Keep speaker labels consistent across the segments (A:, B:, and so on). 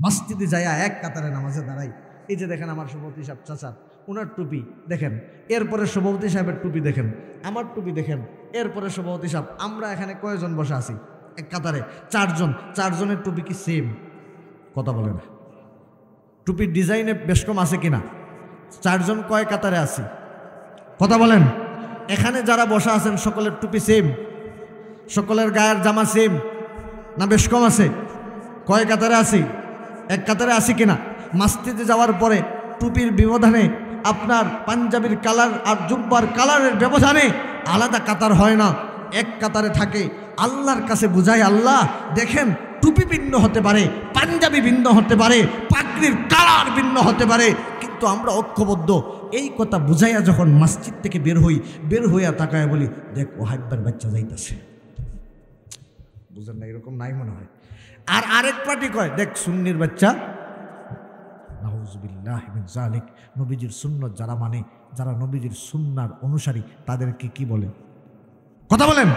A: মসজিদে যাইয়া এক কাতারে নামাজে দাঁড়াই। এই যে দেখেন আমার সভাপতি সাহেব চাচা, ওনার টুপি দেখেন, এরপরে সভাপতি সাহেবের টুপি দেখেন, আমার টুপি দেখেন, এরপরে সভাপতি সাহেব। আমরা এখানে কয়জন বসে আছি এক কাতারে? 4 জন। 4 জনের টুপি কি সেম? কথা বলে না। টুপির ডিজাইনে বেশ কম আছে কিনা? 4 জন কয় কাতারে আছি? কথা বলেন। এখানে যারা বসা আছেন সকলের টুপি সেম? সকলের গায়ের জামা সেম না বেশ কম আছে? কয় কাতারে আছি? এক কাতারে আছি কিনা? মসজিদে যাওয়ার পরে টুপির ব্যবধানে, আপনার পাঞ্জাবির কালার আর জুব্বার কালারের ব্যবধানে আলাদা কাতার হয় না, এক কাতারে থাকে। আল্লাহর কাছে বুঝাই, আল্লাহ দেখেন টুপি ভিন্ন হতে পারে, পাঞ্জাবি ভিন্ন হতে পারে, পাগড়ির কালার ভিন্ন হতে পারে, কিন্তু আমরা ঐক্যবদ্ধ। এই কথা বুঝাইয়া যখন মসজিদ থেকে বের হইয়া তাকায় বলি, দেখ ওহাইব্বার বাচ্চা যাইতেছে। বুঝেন না? এরকম নাই মনে হয়। আর আরেক পার্টি কয়, দেখ সুন্নির বাচ্চা। নাউযুবিল্লাহি মিন যালিক। নবীজির সুন্নাত যারা মানে, যারা নবীজির সুন্নার অনুসারী, তাদেরকে কি বলে? কথা বলেন।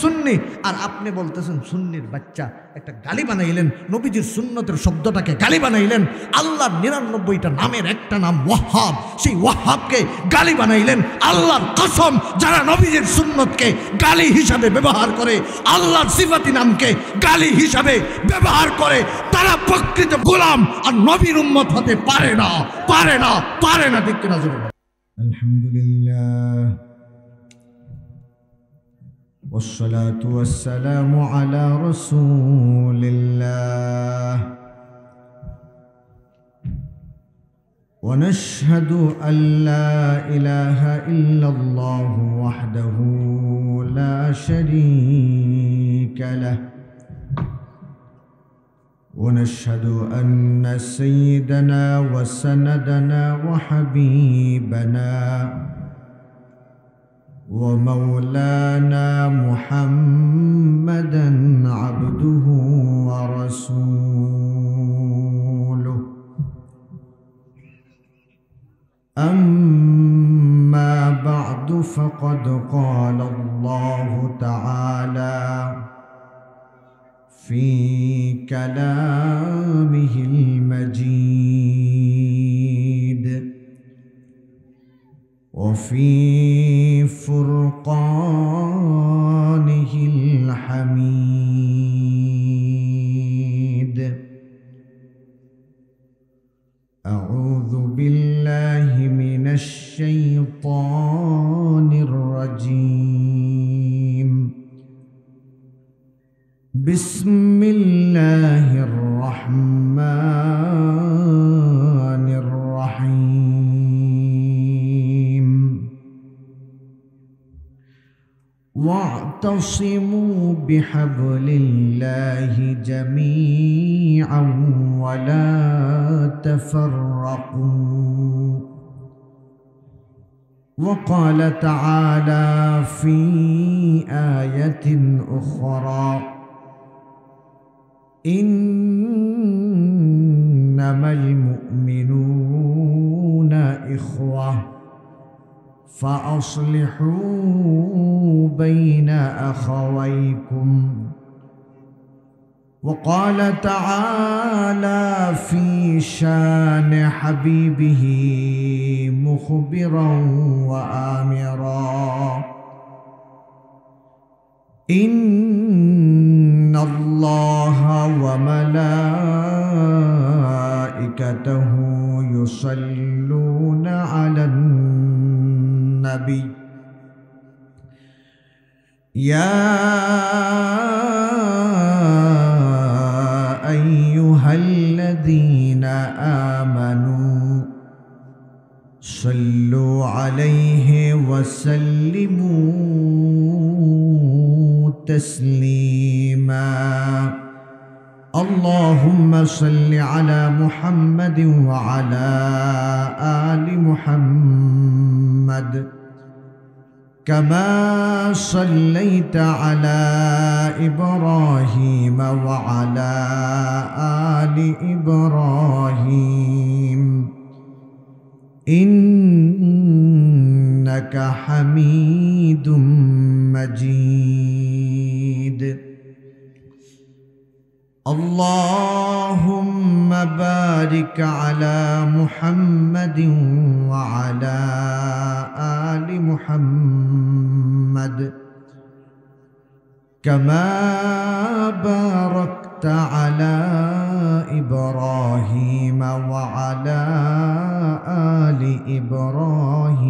A: সুন্নি। আর আপনি বলতেছেন সুন্নির বাচ্চা। একটা গালি বানাইলেন, নবীজির সুন্নতের শব্দটাকে গালি বানাইলেন। আল্লাহর 99টা নামের একটা নাম ওয়াহাব, সেই ওয়াহাবকে গালি বানাইলেন। আল্লাহর কসম, যারা নবীজির সুন্নতকে গালি হিসাবে ব্যবহার করে, আল্লাহর সিফাতি নামকে গালি হিসাবে ব্যবহার করে, তারা প্রকৃত গোলাম আর নবীর উম্মত হতে পারে না, পারে না, পারে না। ঠিক কিনা? আলহামদুলিল্লাহ والصلاة والسلام على رسول الله ونشهد أن لا إله إلا الله وحده لا شريك له ونشهد أن سيدنا وسندنا وحبيبنا ومولانا محمدا عبده ورسوله أما بعد فقد قال الله تعالى في كلامه المجيد وفي فرقانه الحميد أعوذ بالله من الشيطان الرجيم بسم الله الرحمن الرحيم واعتصموا بحبل الله جميعا ولا تفرقوا وقال تعالى في آية أخرى إنما المؤمنون إخوة فأصلحوا بين أخويكم وقال تعالى في شان حبيبه مخبرا وآمرا إن الله وملائكته يصلون على النبي يا أيها الذين آمنوا صلوا عليه وسلموا تسليما اللهم صل على محمد وعلى آل محمد كما صليت على إبراهيم وعلى آل إبراهيم إنك حميد مجيد اللهم বারিক আলা মুহাম্মাদিন ওয়া আলা আলি মুহাম্মাদ কামা বারাকতা আলা ইব্রাহিম ওয়া আলা আলি ইব্রাহিম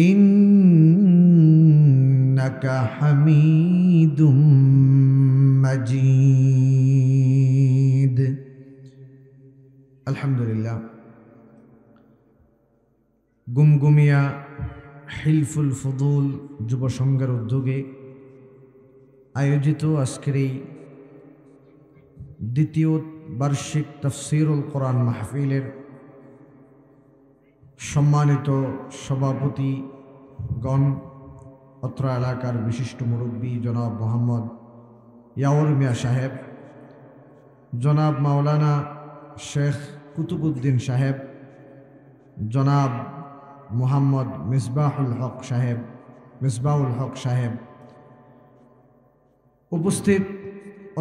A: ইন্নাকা হামিদুম মাজিদ। আলহামদুলিল্লাহ। গুমগুমিয়া হিলফুল ফুদুল যুব সংঘের উদ্যোগে আয়োজিত আজকের এই দ্বিতীয় বার্ষিক তাফসীরুল কোরআন মাহফিলের সম্মানিত সভাপতিগণ, অত্র এলাকার বিশিষ্ট মুরব্বী জনাব মোহাম্মদ ইয়াউর মিয়া সাহেব, জনাব মাওলানা শেখ কুতুবুদ্দিন সাহেব, জনাব মোহাম্মদ মিসবাহুল হক সাহেব, উপস্থিত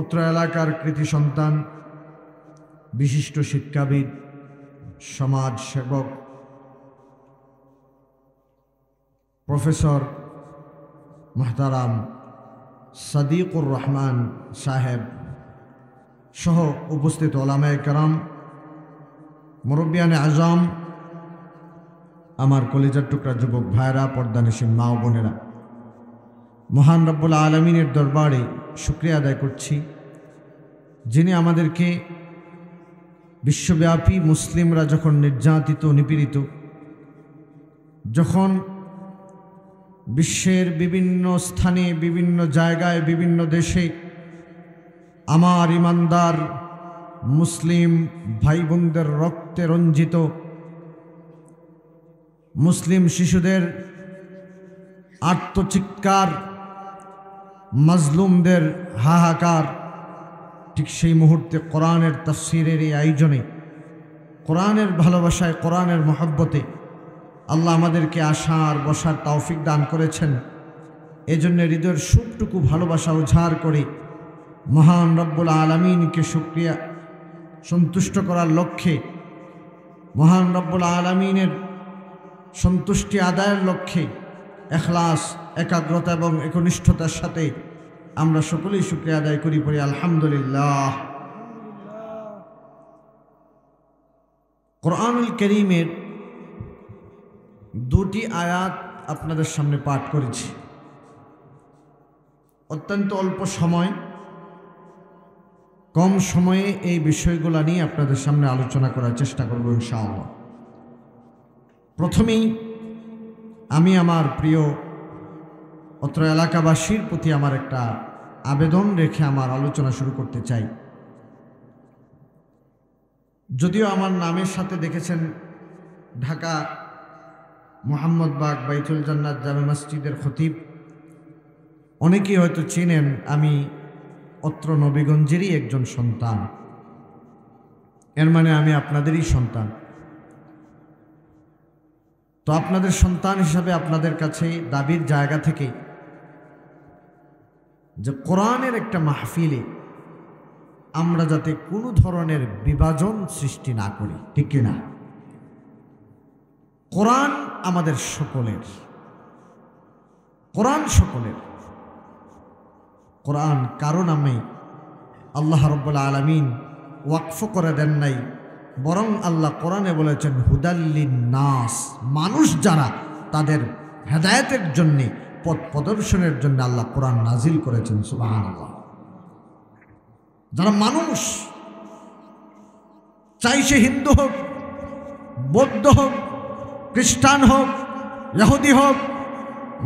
A: অত্র এলাকার কৃতি সন্তান, বিশিষ্ট শিক্ষাবিদ, সমাজ সেবক প্রফেসর মুহতারাম সাদিকুর রহমান সাহেব সহ উপস্থিত ওলামায়ে কেরাম, মুরব্বিয়ানে আজম, আমার কলিজার টুকরা যুবক ভাইরা, পর্দানিশীন মা ও বোনেরা, মহান রব্বুল আলামিনের দরবারে শুকরিয়া আদায় করছি, যিনি আমাদেরকে বিশ্বব্যাপী মুসলিমরা যখন নির্যাতিত, নিপীড়িত, যখন বিশ্বের বিভিন্ন স্থানে, বিভিন্ন জায়গায়, বিভিন্ন দেশে আমার ইমানদার মুসলিম ভাই বোনদের রক্তে রঞ্জিত মুসলিম শিশুদের আর্তচিৎকার, মাজলুমদের হাহাকার, ঠিক সেই মুহূর্তে কোরআনের তাফসীরের এই আয়োজনে, কোরআনের ভালোবাসায়, কোরআনের মহব্বতে আল্লাহ আমাদেরকে আসার বসার তৌফিক দান করেছেন। এজন্য হৃদয়ের সুখটুকু ভালোবাসা উজাড় করে মহান রব্বুল আলামিনকে শুকরিয়া সন্তুষ্ট করার লক্ষ্যে, মহান রব্বুল আলামিনের সন্তুষ্টি আদায়ের লক্ষ্যে ইখলাস, একাগ্রতা এবং একনিষ্ঠতার সাথে আমরা সকলেই শুকরিয়া আদায় করি, পড়ি আলহামদুলিল্লাহ। কোরআনুল কারীমের দুটি আয়াত আপনাদের সামনে পাঠ করেছি। অত্যন্ত অল্প সময়, কম সময়ে এই বিষয়গুলো নিয়ে আপনাদের সামনে আলোচনা করার চেষ্টা করব ইনশাআল্লাহ। প্রথমেই আমি আমার প্রিয় অত্র এলাকাবাসীর প্রতি আমার একটা আবেদন রেখে আমার আলোচনা শুরু করতে চাই। যদিও আমার নামের সাথে দেখেছেন ঢাকা মোহাম্মদবাগ বাইতুল জান্নাত জামে মসজিদের খতিব, অনেকেই হয়তো চিনেন আমি অত্র নবীগঞ্জেরই একজন সন্তান। এর মানে আমি আপনাদেরই সন্তান। তো আপনাদের সন্তান হিসাবে আপনাদের কাছে দাবির জায়গা থেকে যে কোরআনের একটা মাহফিলে আমরা যাতে কোনো ধরনের বিভাজন সৃষ্টি না করি, ঠিক কিনা? কোরআন আমাদের সকলের, কোরআন সকলের। কোরআন কারো নামে আল্লাহ রাব্বুল আলামিন ওয়াকফ করে দেন নাই, বরং আল্লাহ কোরআনে বলেছেন হুদাল্লিন নাস, মানুষ যারা তাদের হেদায়েতের জন্যে, পথ প্রদর্শনের জন্য আল্লাহ কোরআন নাজিল করেছেন। সুবহানাল্লাহ। যারা মানুষ, চাই সে হিন্দু হোক, বৌদ্ধ হোক, খ্রিস্টান হোক, ইহুদি হোক,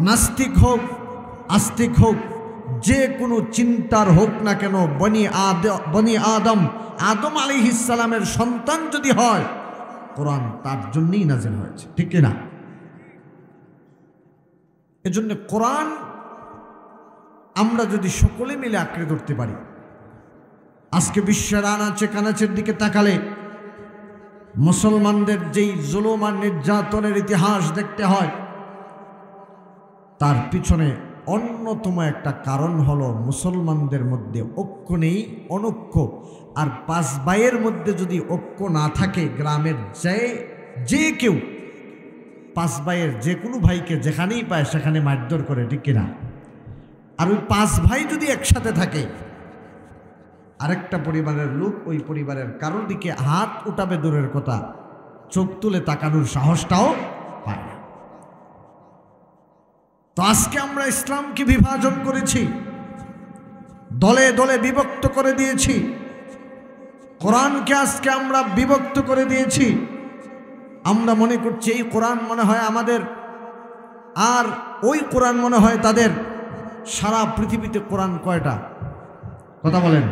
A: নাস্তিক হোক, আস্তিক হোক, যে কোনো চিন্তার হোক না কেন, বনি আদম আলাইহিস সালামের সন্তান যদি হয়, কোরআন তার জন্যই নাজিল হয়েছে, ঠিক কিনা? এজন্য কোরআন আমরা যদি সকলে মিলে আঁকড়ে ধরতে পারি, আজকে বিশ্বের আনাচে কানাচের দিকে তাকালে মুসলমানদের যেই জুলুম আর নির্যাতনের ইতিহাস দেখতে হয়, তার পিছনে অন্যতম একটা কারণ হলো মুসলমানদের মধ্যে ঐক্য নেই, অনৈক্য। আর 5 ভাইয়ের মধ্যে যদি ঐক্য না থাকে, গ্রামের যে কেউ 5 ভাইয়ের যে কোনো ভাইকে যেখানেই পায় সেখানে মারধর করে, ঠিক কিনা? আর ওই 5 ভাই যদি একসাথে থাকে, আরেকটা পরিবারের লোক ওই পরিবারের কারোর দিকে হাত উঠাবে দূরের কথা, চোখ তুলে তাকানোর সাহসটাও পায় না। তো আজকে আমরা ইসলামকে বিভাজন করেছি, দলে দলে বিভক্ত করে দিয়েছি, কোরআনকে আজকে আমরা বিভক্ত করে দিয়েছি। আমরা মনে করছি এই কোরআন মনে হয় আমাদের, আর ওই কোরআন মনে হয় তাদের। সারা পৃথিবীতে কোরআন কয়টা? কথা বলেন।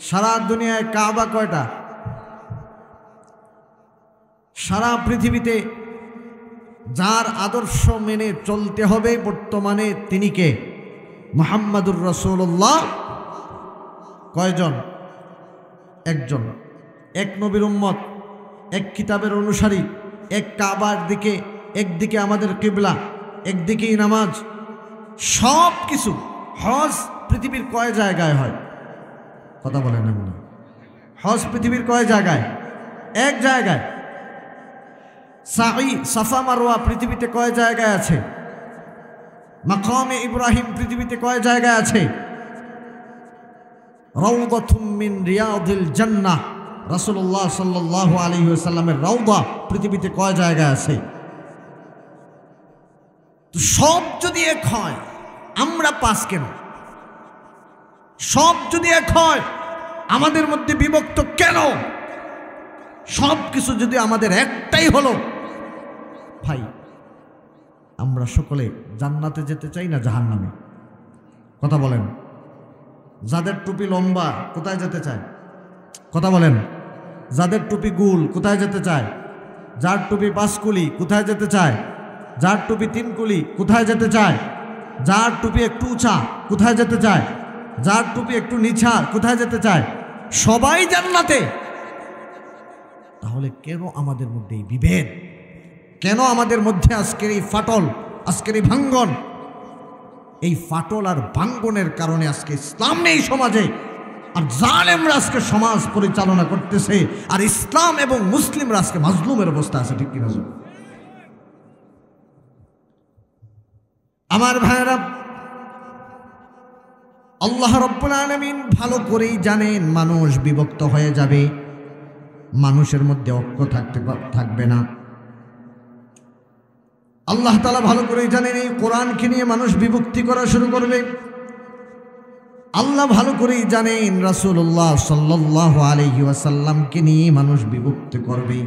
A: সারা দুনিয়ায় কাবা কয়টা? সারা পৃথিবীতে যার আদর্শ মেনে চলতে হবে বর্তমানে তিনি কে? মুহাম্মাদুর রাসূলুল্লাহ। কয়জন? একজন। এক নবীর উম্মত, এক কিতাবের অনুসারী, এক কাবার দিকে, একদিকে আমাদের কিবলা, একদিকেই নামাজ, সব কিছু। হজ পৃথিবীর কয় জায়গায় হয়? কথা বলেন না মনে। হজ পৃথিবীর কয় জায়গায়? এক জায়গায়। সাঈ, সাফা মারওয়া পৃথিবীতে কয় জায়গায় আছে? মাকামে ইব্রাহিম পৃথিবীতে কয় জায়গায় আছে? রাউদাতুম মিন রিয়াদিল জান্নাহ, রাসূলুল্লাহ সাল্লাল্লাহু আলাইহি ওয়াসাল্লামের রাউদা পৃথিবীতে কয় জায়গায় আছে? তো সব যদি এক হয়, আমরা 5 কেন? সব যদি এক হয়, আমাদের মধ্যে বিভক্ত কেন? সব কিছু যদি আমাদের একটাই হলো, ভাই আমরা সকলে জান্নাতে যেতে চাই না জাহান্নামে? কথা বলেন। যাদের টুপি লম্বা কোথায় যেতে চায়? কথা বলেন। যাদের টুপি গোল কোথায় যেতে চায়? যার টুপি 5 কুলি কোথায় যেতে চায়? যার টুপি 3 কুলি কোথায় যেতে চায়? যার টুপি একটু উঁচা কোথায় যেতে চায়? যার টুপি একটু নিচা কোথায় যেতে চায়? সবাই জান্নাতে। তাহলে কেন আমাদের মধ্যে এই বিভেদ? কেন আমাদের মধ্যে আজকের এই ফাটল, আজকের এই ভাঙ্গন? এই ফাটল আর ভাঙ্গনের কারণে আজকে ইসলাম নেই সমাজে, আর জালেমরা আজকে সমাজ পরিচালনা করতেছে, আর ইসলাম এবং মুসলিমরা আজকে মাজলুমের অবস্থা আছে, ঠিক কিনা? আমার ভাইরা, আল্লাহ রাব্বুল আলামিন ভালো করেই জানেন মানুষ বিভক্ত হয়ে যাবে, মানুষের মধ্যে ঐক্য থাকবে না। আল্লাহ তাআলা ভালো করেই জানেন এই কোরআনকে নিয়ে মানুষ বিভক্তি করা শুরু করবে। আল্লাহ ভালো করেই জানেন রাসূলুল্লাহ সাল্লাল্লাহু আলাইহি ওয়াসাল্লামকে নিয়ে মানুষ বিভক্তি করবে।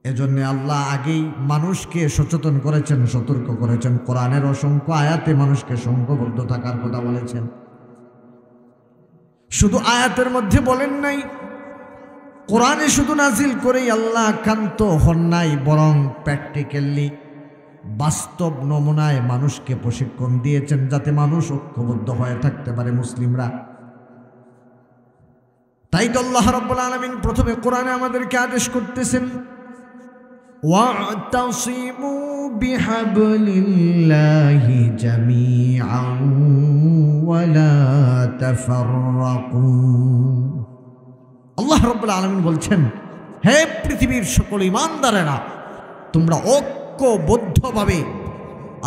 A: এজন্য আল্লাহ আগেই মানুষকে সচেতন করেছেন, সতর্ক করেছেন। কোরআনের অসংখ্য আয়াতে মানুষকে সংঘবদ্ধ থাকার কথা বলেছেন। শুধু আয়াতের মধ্যে বলেন নাই, কোরআনে শুধু নাজিল করেই আল্লাহ ক্ষান্ত হন নাই, বরং প্র্যাকটিক্যালি বাস্তব নমুনায় মানুষকে প্রশিক্ষণ দিয়েছেন যাতে মানুষ ঐক্যবদ্ধ হয়ে থাকতে পারে মুসলিমরা। তাই তো আল্লাহ রাব্বুল আলামিন প্রথমে কোরআনে আমাদেরকে আদেশ করতেছেন, ওয়া'তাসিমু বিহাবলিল্লাহি জামিআন ওয়া লা তাফাররাকু। আল্লাহ রাব্বুল আলামিন বলছেন, হে পৃথিবীর সকল ঈমানদারেরা, তোমরা ঐক্যবদ্ধভাবে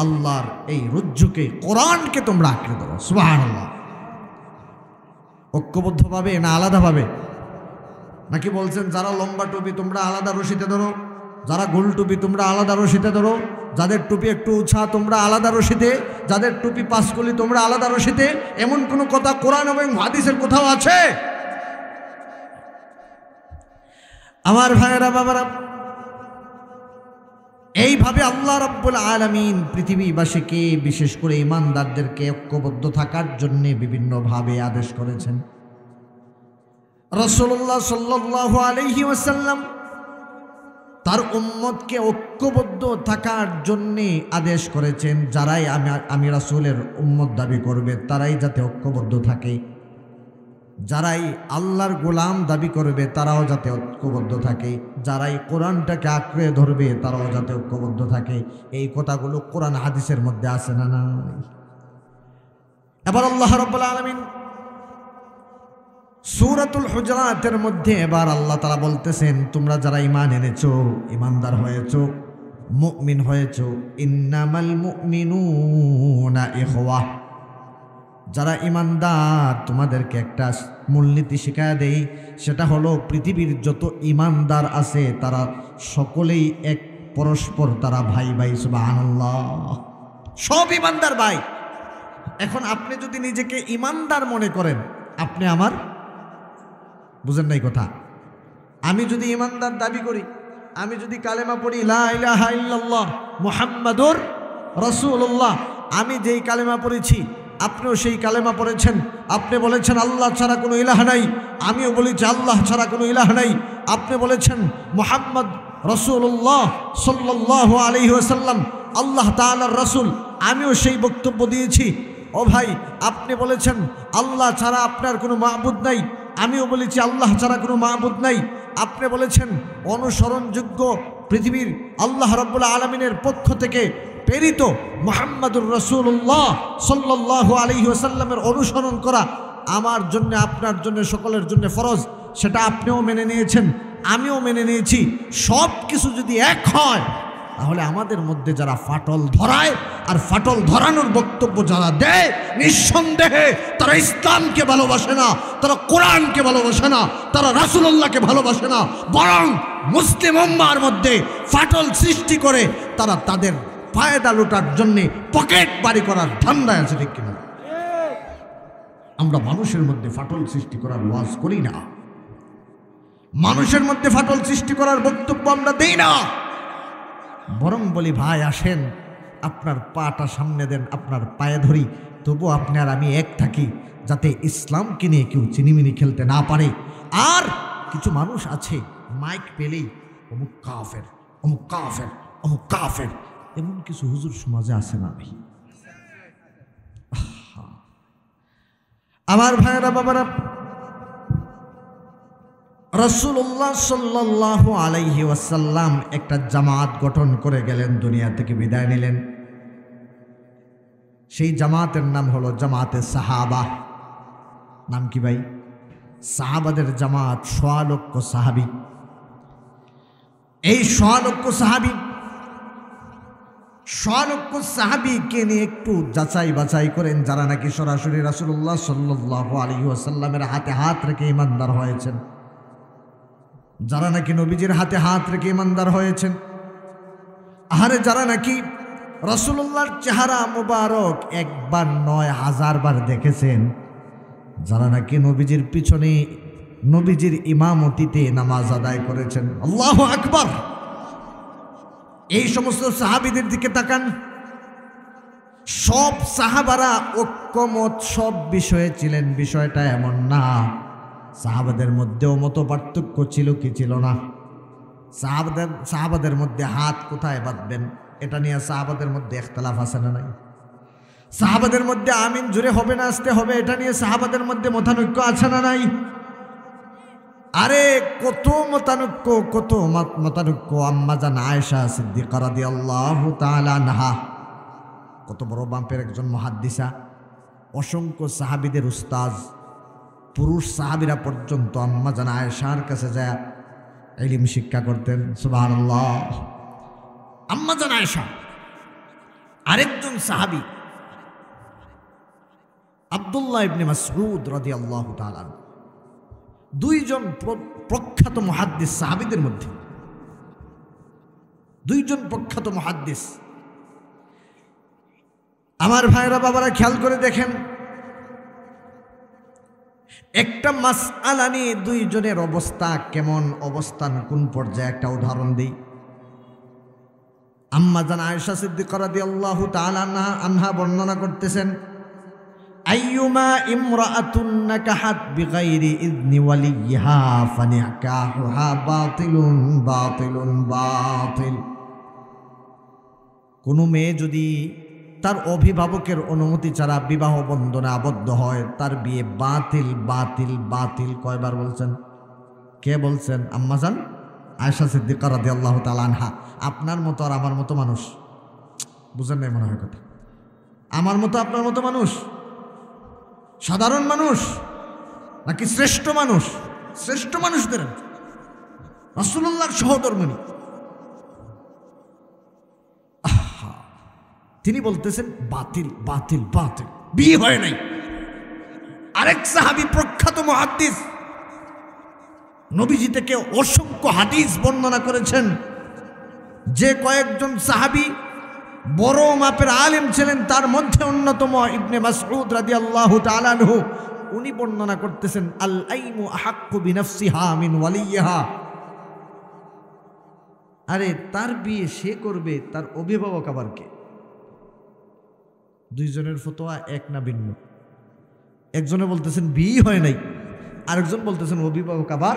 A: আল্লাহর এই রজ্জুকে, কোরআনকে তোমরা আঁকড়ে ধরো। সুবহানাল্লাহ। ঐক্যবদ্ধভাবে না আলাদাভাবে? নাকি বলছেন যারা লম্বা টুপি তোমরা আলাদা রশিতে ধরো, যারা গোল টুপি তোমরা আলাদা রশিতে ধরো, যাদের টুপি একটু উঁচা তোমরা আলাদা রশিতে, যাদের টুপি 5 কুলি তোমরা আলাদা রশিতে? এমন কোনো কথা কোরআন এবং হাদিসের কোথাও আছে? আমার ভাইয়েরা, বাবারা, এইভাবে আল্লাহ রাব্বুল আলামিন পৃথিবীবাসীকে, বিশেষ করে ঈমানদারদেরকে ঐক্যবদ্ধ থাকার জন্য বিভিন্নভাবে আদেশ করেছেন। রাসূলুল্লাহ সাল্লাল্লাহু আলাইহি ওয়াসাল্লাম তার উম্মতকে ঐক্যবদ্ধ থাকার জন্য আদেশ করেছেন। যারাই আমি রাসূলের উম্মত দাবি করবে তারাই যাতে ঐক্যবদ্ধ থাকে। যারাই আল্লাহর গোলাম দাবি করবে তারাও যাতে ঐক্যবদ্ধ থাকে, যারাই কোরআনটাকে আঁকড়ে ধরবে তারাও যাতে ঐক্যবদ্ধ থাকে। এই কথাগুলো কোরআন হাদিসের মধ্যে আছে না নাই? এবার আল্লাহ রাব্বুল আলামিন সূরাতুল হুজরাতের মধ্যে এবার আল্লাহ তাআলা বলতেছেন, তোমরা যারা ঈমান এনেছো, ঈমানদার হয়েছো, মুমিন হয়েছো, ইন্নামাল মুমিনুনা ইখওয়া, যারা ঈমানদার তোমাদেরকে একটা মূলনীতি শিখায়া দেই, সেটা হলো পৃথিবীর যত ঈমানদার আছে তারা সকলেই এক, পরস্পর তারা ভাই ভাই। সুবহানাল্লাহ, সব ঈমানদার ভাই। এখন আপনি যদি নিজেকে ঈমানদার মনে করেন, আপনি আমার, বুঝেন নাই কথা, আমি যদি ঈমানদার দাবি করি, আমি যদি কালেমা পড়ি লা ইলাহা ইল্লাল্লাহ মুহাম্মাদুর রাসূলুল্লাহ, আমি যেই কালেমা পড়েছি আপনিও সেই কালেমা পড়েছেন, আপনি বলেছেন আল্লাহ ছাড়া কোনো ইলাহ নাই, আমিও বলেছি আল্লাহ ছাড়া কোনো ইলাহ নাই, আপনি বলেছেন মুহাম্মদ রাসূলুল্লাহ সাল্লাল্লাহু আলাইহি ওয়াসাল্লাম আল্লাহ তাআলার রাসূল, আমিও সেই বক্তব্য দিয়েছি। ও ভাই, আপনি বলেছেন আল্লাহ ছাড়া আপনার কোনো মাবুদ নাই, আমিও বলেছি আল্লাহ ছাড়া কোনো মাবুদ নাই। আপনি বলেছেন অনুসরণযোগ্য পৃথিবীর আল্লাহ রাব্বুল আলামিনের পক্ষ থেকে প্রেরিত মুহাম্মাদুর রাসূলুল্লাহ সাল্লাল্লাহু আলাইহি ওয়াসাল্লামের অনুসরণ করা আমার জন্য, আপনার জন্য, সকলের জন্য ফরজ। সেটা আপনিও মেনে নিয়েছেন, আমিও মেনে নিয়েছি। সব কিছু যদি এক হয়, তাহলে আমাদের মধ্যে যারা ফাটল ধরায় আর ফাটল ধরানোর বক্তব্য যারা দেয়, নিঃসন্দেহে তারা ইসলামকে ভালোবাসে না, তারা কোরআনকে ভালোবাসে না, তারা রাসূলুল্লাহকে ভালোবাসে না, বরং মুসলিম উম্মার মধ্যে ফাটল সৃষ্টি করে তারা তাদের ফায়দা লুটার জন্যে পকেট বাড়ি করার ধান্দায় আছে। ঠিক কিনা? আমরা মানুষের মধ্যে ফাটল সৃষ্টি করার ওয়াজ করি না, মানুষের মধ্যে ফাটল সৃষ্টি করার বক্তব্য আমরা দেই না, বরং বলি ভাই আসেন আপনার পাটা সামনে দেন, আপনার পায়ে ধরি, তবু আপনি আর আমি এক থাকি, যাতে ইসলামকে নিয়ে কেউ চিনিমিনি খেলতে না পারে। আর কিছু মানুষ আছে মাইক পেলেই অমুক কাফের, অমুক কাফের, অমুক কাফের, এমন কিছু হুজুর সমাজে আছে না ভাই? আমার ভাইয়েরা, বাবারা, রাসূলুল্লাহ সাল্লাল্লাহু আলাইহি ওয়াসাল্লাম একটা জামাত গঠন করে গেলেন, দুনিয়া থেকে বিদায় নিলেন। সেই জামাতের নাম হলো জামাতে সাহাবা। নাম কি ভাই? সাহাবাদের জামাত, ১০০ লক্ষ সাহাবী। এই ১০০ লক্ষ সাহাবী, ১০০ লক্ষ সাহাবীকে নিয়ে একটু যাচাই বাছাই করেন, যারা নাকি সরাসরি রাসূলুল্লাহ সাল্লাল্লাহু আলাইহি ওয়াসাল্লামের হাতে হাত রেখে ঈমানদার হয়েছেন, যারা নাকি নবীজির হাতে হাত রেখে ঈমানদার হয়েছেন। আহারে, যারা নাকি রাসূলুল্লাহর চেহারা মুবারক একবার নয় ১০০০ বার দেখেছেন, যারা নাকি নবীজির পিছনে নবীজির ইমামতিতে নামাজ আদায় করেছেন। আল্লাহু আকবার! এই সমস্ত সাহাবীদের দিকে তাকান। সব সাহাবারা ঐক্যমত সব বিষয়ে ছিলেন, বিষয়টা এমন না। সাহাবাদের মধ্যেও মত পার্থক্য ছিল কি ছিল না? সাহাবাদের মধ্যে হাত কোথায় বাঁধবেন এটা নিয়ে সাহাবাদের মধ্যে ইখতিলাফ আছে না নাই? সাহাবাদের মধ্যে আমিন জুড়ে হবে না আসতে হবে এটা নিয়ে সাহাবাদের মধ্যে মতানৈক্য আছে না নাই? আরে কত মতানৈক্য, কত মতানৈক্য। আম্মা জান আয়েশা সিদ্দিকা রাদিয়াল্লাহু তাআলা আনহা, কত বড় বাম্পের একজন মুহাদ্দিসা, অসংখ্য সাহাবীদের উস্তাজ, পুরুষ সাহাবীরা পর্যন্ত আম্মা জান আয়েশার কাছে যায় ইলম শিক্ষা করতেন। সুবহানাল্লাহ। আম্মা জান আয়েশা, আরেকজন সাহাবী আব্দুল্লাহ ইবনে মাসউদ রাদিয়াল্লাহু তাআলা, দুইজন প্রখ্যাত মুহাদ্দিস সাহাবীদের মধ্যে, দুইজন প্রখ্যাত মুহাদ্দিস। আমার ভাইরা, বাবারা, খেয়াল করে দেখেন, একটা মাসআলা নিয়ে দুইজনের অবস্থা কেমন, অবস্থান কোন পর্যায়ে, একটা উদাহরণ দিই। আম্মা জান আয়েশা সিদ্দিকা রাদিয়াল্লাহু তাআলা আনহা বর্ণনা করতেছেন, আইয়ুমা ইমরাআতুন নাকাহাত বিগাইরি ইযনি ওয়ালিয়্যিহা ফানিকাহুহা বাতিলুন বাতিলুন বাতিল। কোনো মেয়ে যদি তার অভিভাবকের অনুমতি ছাড়া বিবাহ বন্ধনে আবদ্ধ হয়, তার বিয়ে বাতিল বাতিল বাতিল। কয়বার বলছেন? কে বলছেন? আম্মাজান আয়েশা সিদ্দিকা রাদিয়াল্লাহু তাআলা আনহা। আপনার মতো আর আমার মতো মানুষ, বুঝেন নাই মনে হয় কথা। আমার মতো আপনার মতো মানুষ, সাধারণ মানুষ নাকি শ্রেষ্ঠ মানুষ? শ্রেষ্ঠ মানুষদের, রাসূলুল্লাহর সহধর্মিণী। তিনি বলতেছেন বাতিল বাতিল বাতিল, বিয়ে হয় নাই। আরেক সাহাবী প্রখ্যাত মুহাদ্দিস নবীজি থেকে অসংখ্য হাদিস বর্ণনা করেছেন, যে কয়েকজন সাহাবী বড় মাপের আলেম ছিলেন তার মধ্যে অন্যতম ইবনে মাসউদ রাদিয়াল্লাহু তাআলা আনহু। উনি বর্ণনা করতেছেন আল আইমু আহাক্কু বিনাফসিহা মিন ওয়ালিয়্যিহা। আরে তার বিয়ে সে করবে, তার অভিভাবক আবার কে? দুইজনের ফতোয়া এক না ভিন্ন? একজনে বলতেছেন বিয়ে হয় নাই, আরেকজন বলতেছেন অভিভাবক আবার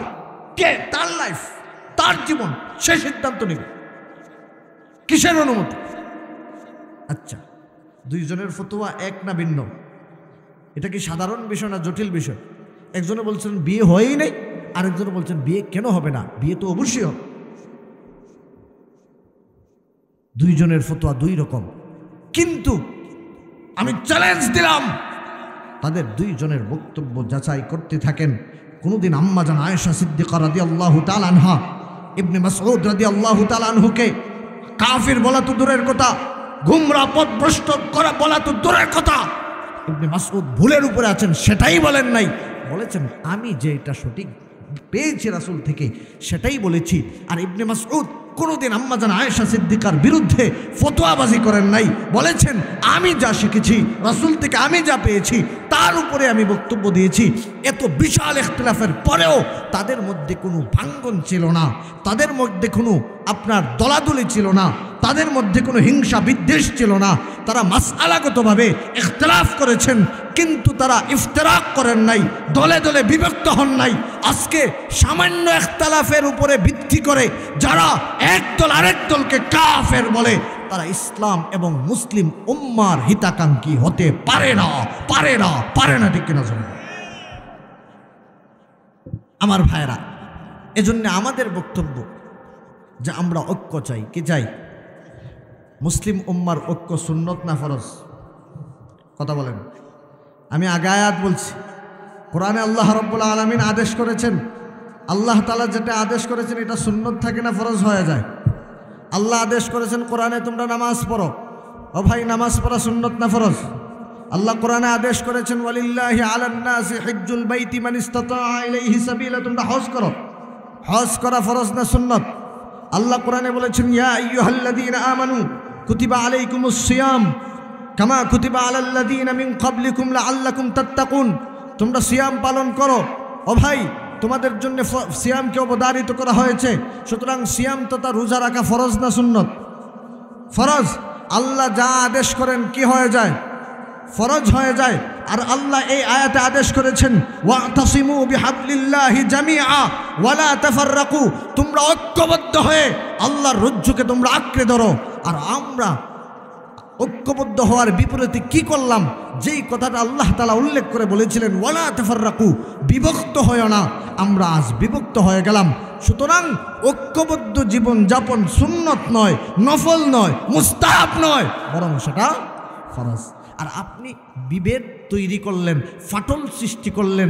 A: কে? তার লাইফ, তার জীবন, সে সিদ্ধান্ত নেবে। কিসের অনুমতি? আচ্ছা, দুইজনের ফতোয়া এক না ভিন্ন? এটা কি সাধারণ বিষয় না জটিল বিষয়? একজনে বলছেন বিয়ে হয়ই নাই, আরেকজনে বলছেন বিয়ে কেন হবে না, বিয়ে তো অবশ্যই হবে। দুইজনের ফতোয়া দুই রকম, কিন্তু আমি চ্যালেঞ্জ দিলাম তাদের দুইজনের বক্তব্য যাচাই করতে থাকেন। কোনদিন আম্মাজান আয়েশা সিদ্দিকা রাদিয়াল্লাহু তাআলা আনহা ইবনে মাসউদ রাদিয়াল্লাহু তাআলা আনহুকে কাফির বলা তো দূরের কথা, গুমরা পথভ্রষ্ট করা বলা তো দূরের কথা, ইবনে মাসউদ ভুলের উপরে আছেন সেটাই বলেন নাই। বলেছেন আমি যে এটা সঠিক পেয়েছি রাসূল থেকে সেটাই বলেছি। আর ইবনে মাসউদ কোনোদিন আম্মাজান আয়েশা সিদ্দিকার বিরুদ্ধে ফতোয়াবাজি করেন নাই, বলেছেন আমি যা শিখেছি রাসূল থেকে, আমি যা পেয়েছি তার উপরে আমি বক্তব্য দিয়েছি। এত বিশাল ইখতিলাফের পরেও তাদের মধ্যে কোনো ভাঙ্গন ছিল না, তাদের মধ্যে কোনো আপনার দলাদলি ছিল না, তাদের মধ্যে কোনো হিংসা বিদ্বেষ ছিল না। তারা মাসআলাগতভাবে ইখতিলাফ করেছেন, কিন্তু তারা ইফতিরাক করেন নাই, দলে দলে বিভক্ত হন নাই। আজকে সামান্য ইখতিলাফের উপরে ভিত্তি করে যারা একদল আরেক দলকে কাফের বলে, তারা ইসলাম এবং মুসলিম উম্মার হিতাকাঙ্ক্ষী হতে পারে না, পারে না, পারে না। ঠিক কিনা শুনুন আমার ভাইরা, এজন্য আমাদের বক্তব্য যে আমরা ঐক্য চাই। কি চাই? মুসলিম উম্মার ঐক্য সুন্নত না ফরজ? কথা বলেন। আমি আগে আয়াত বলছি, কোরআনে আল্লাহ রাব্বুল আলামিন আদেশ করেছেন, আল্লাহ তাআলা যেটা আদেশ করেছেন এটা সুন্নত থাকে না ফরজ হয়ে যায়? আল্লাহ আদেশ করেছেন কোরআনে তোমরা নামাজ পড়ো। ও ভাই, নামাজ পড়া সুন্নত না ফরজ? আল্লাহ কোরআনে আদেশ করেছেন ওয়ালিল্লাহি আলান নাসি হিজ্জুল বাইতি মান ইসতাতাআ ইলাইহি সাবিলা, তোমরা হজ করো। হজ করা ফরজ না সুন্নত? আল্লাহ কোরআনে বলেছেন ইয়া আইয়ুহাল্লাযীনা আমানু কুতিবা আলাইকুমুস সিয়াম কামা কুতিবা আলাল্লাযীনা মিন ক্বাবলিকুম লাআল্লাকুম তাত্তাকুন, তোমরা সিয়াম পালন করো। ও ভাই, তোমাদের জন্য সিয়ামকে অবধারিত করা হয়েছে, সুতরাং সিয়াম তথা রোজা রাখা ফরজ না সুন্নত? ফরজ। আল্লাহ যা আদেশ করেন কি হয়ে যায়? ফরজ হয়ে যায়। আর আল্লাহ এই আয়াতে আদেশ করেছেন ওয়াতাসিমু বিহাবলিল্লাহি জামিআ ওয়ালা তাফাররাকু, তোমরা ঐক্যবদ্ধ হয়ে আল্লাহর রজ্জুকে তোমরা আঁকড়ে ধরো। আর আমরা ঐক্যবদ্ধ হওয়ার বিপরীতে কি করলাম? যেই কথাটা আল্লাহ তাআলা উল্লেখ করে বলেছিলেন ওয়ালা তাফাররাকু, বিভক্ত হয় না, আমরা আজ বিভক্ত হয়ে গেলাম। সুতরাং ঐক্যবদ্ধ জীবন যাপন সুন্নত নয়, নফল নয়, মুস্তাহাব নয়, বরং সেটা ফরজ। আর আপনি বিভেদ তৈরি করলেন, ফাটল সৃষ্টি করলেন,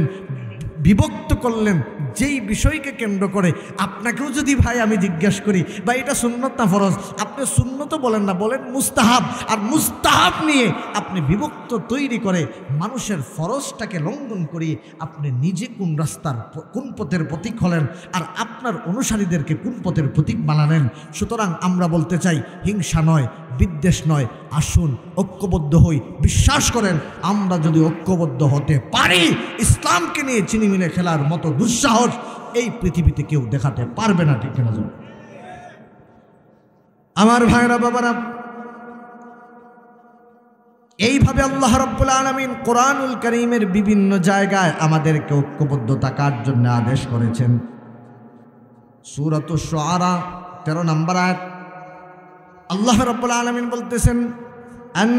A: বিভক্ত করলেন যেই বিষয়কে কেন্দ্র করে। আপনাকেও যদি ভাই আমি জিজ্ঞাসা করি বা এটা সুন্নত না ফরজ, আপনি সুন্নত বলেন না, বলেন মুস্তাহাব। আর মুস্তাহাব নিয়ে আপনি বিভক্ত তৈরি করে মানুষের ফরজটাকে লঙ্ঘন করিয়ে আপনি নিজে কোন রাস্তার কোন পথের প্রতীক হলেন, আর আপনার অনুসারীদেরকে কোন পথের প্রতীক বানালেন। সুতরাং আমরা বলতে চাই হিংসা নয়, বিদ্বেষ নয়, আসুন ঐক্যবদ্ধ হই। বিশ্বাস করেন আমরা যদি ঐক্যবদ্ধ হতে পারি, ইসলামকে নিয়ে চিনিমিনে খেলার মতো দুঃসাহস এই পৃথিবীতে কেউ দেখাতে পারবে না। ঠিক না? আমার ভাইরা বাবারা, এইভাবে আল্লাহ রাব্বুল আলামিন কোরআনুল কারীমের বিভিন্ন জায়গায় আমাদেরকে ঐক্যবদ্ধ থাকার জন্য আদেশ করেছেন। সূরাতুশ শুআরা 13 নম্বর আয়াত আল্লাহ রাব্বুল আলামিন বলতেছেন আন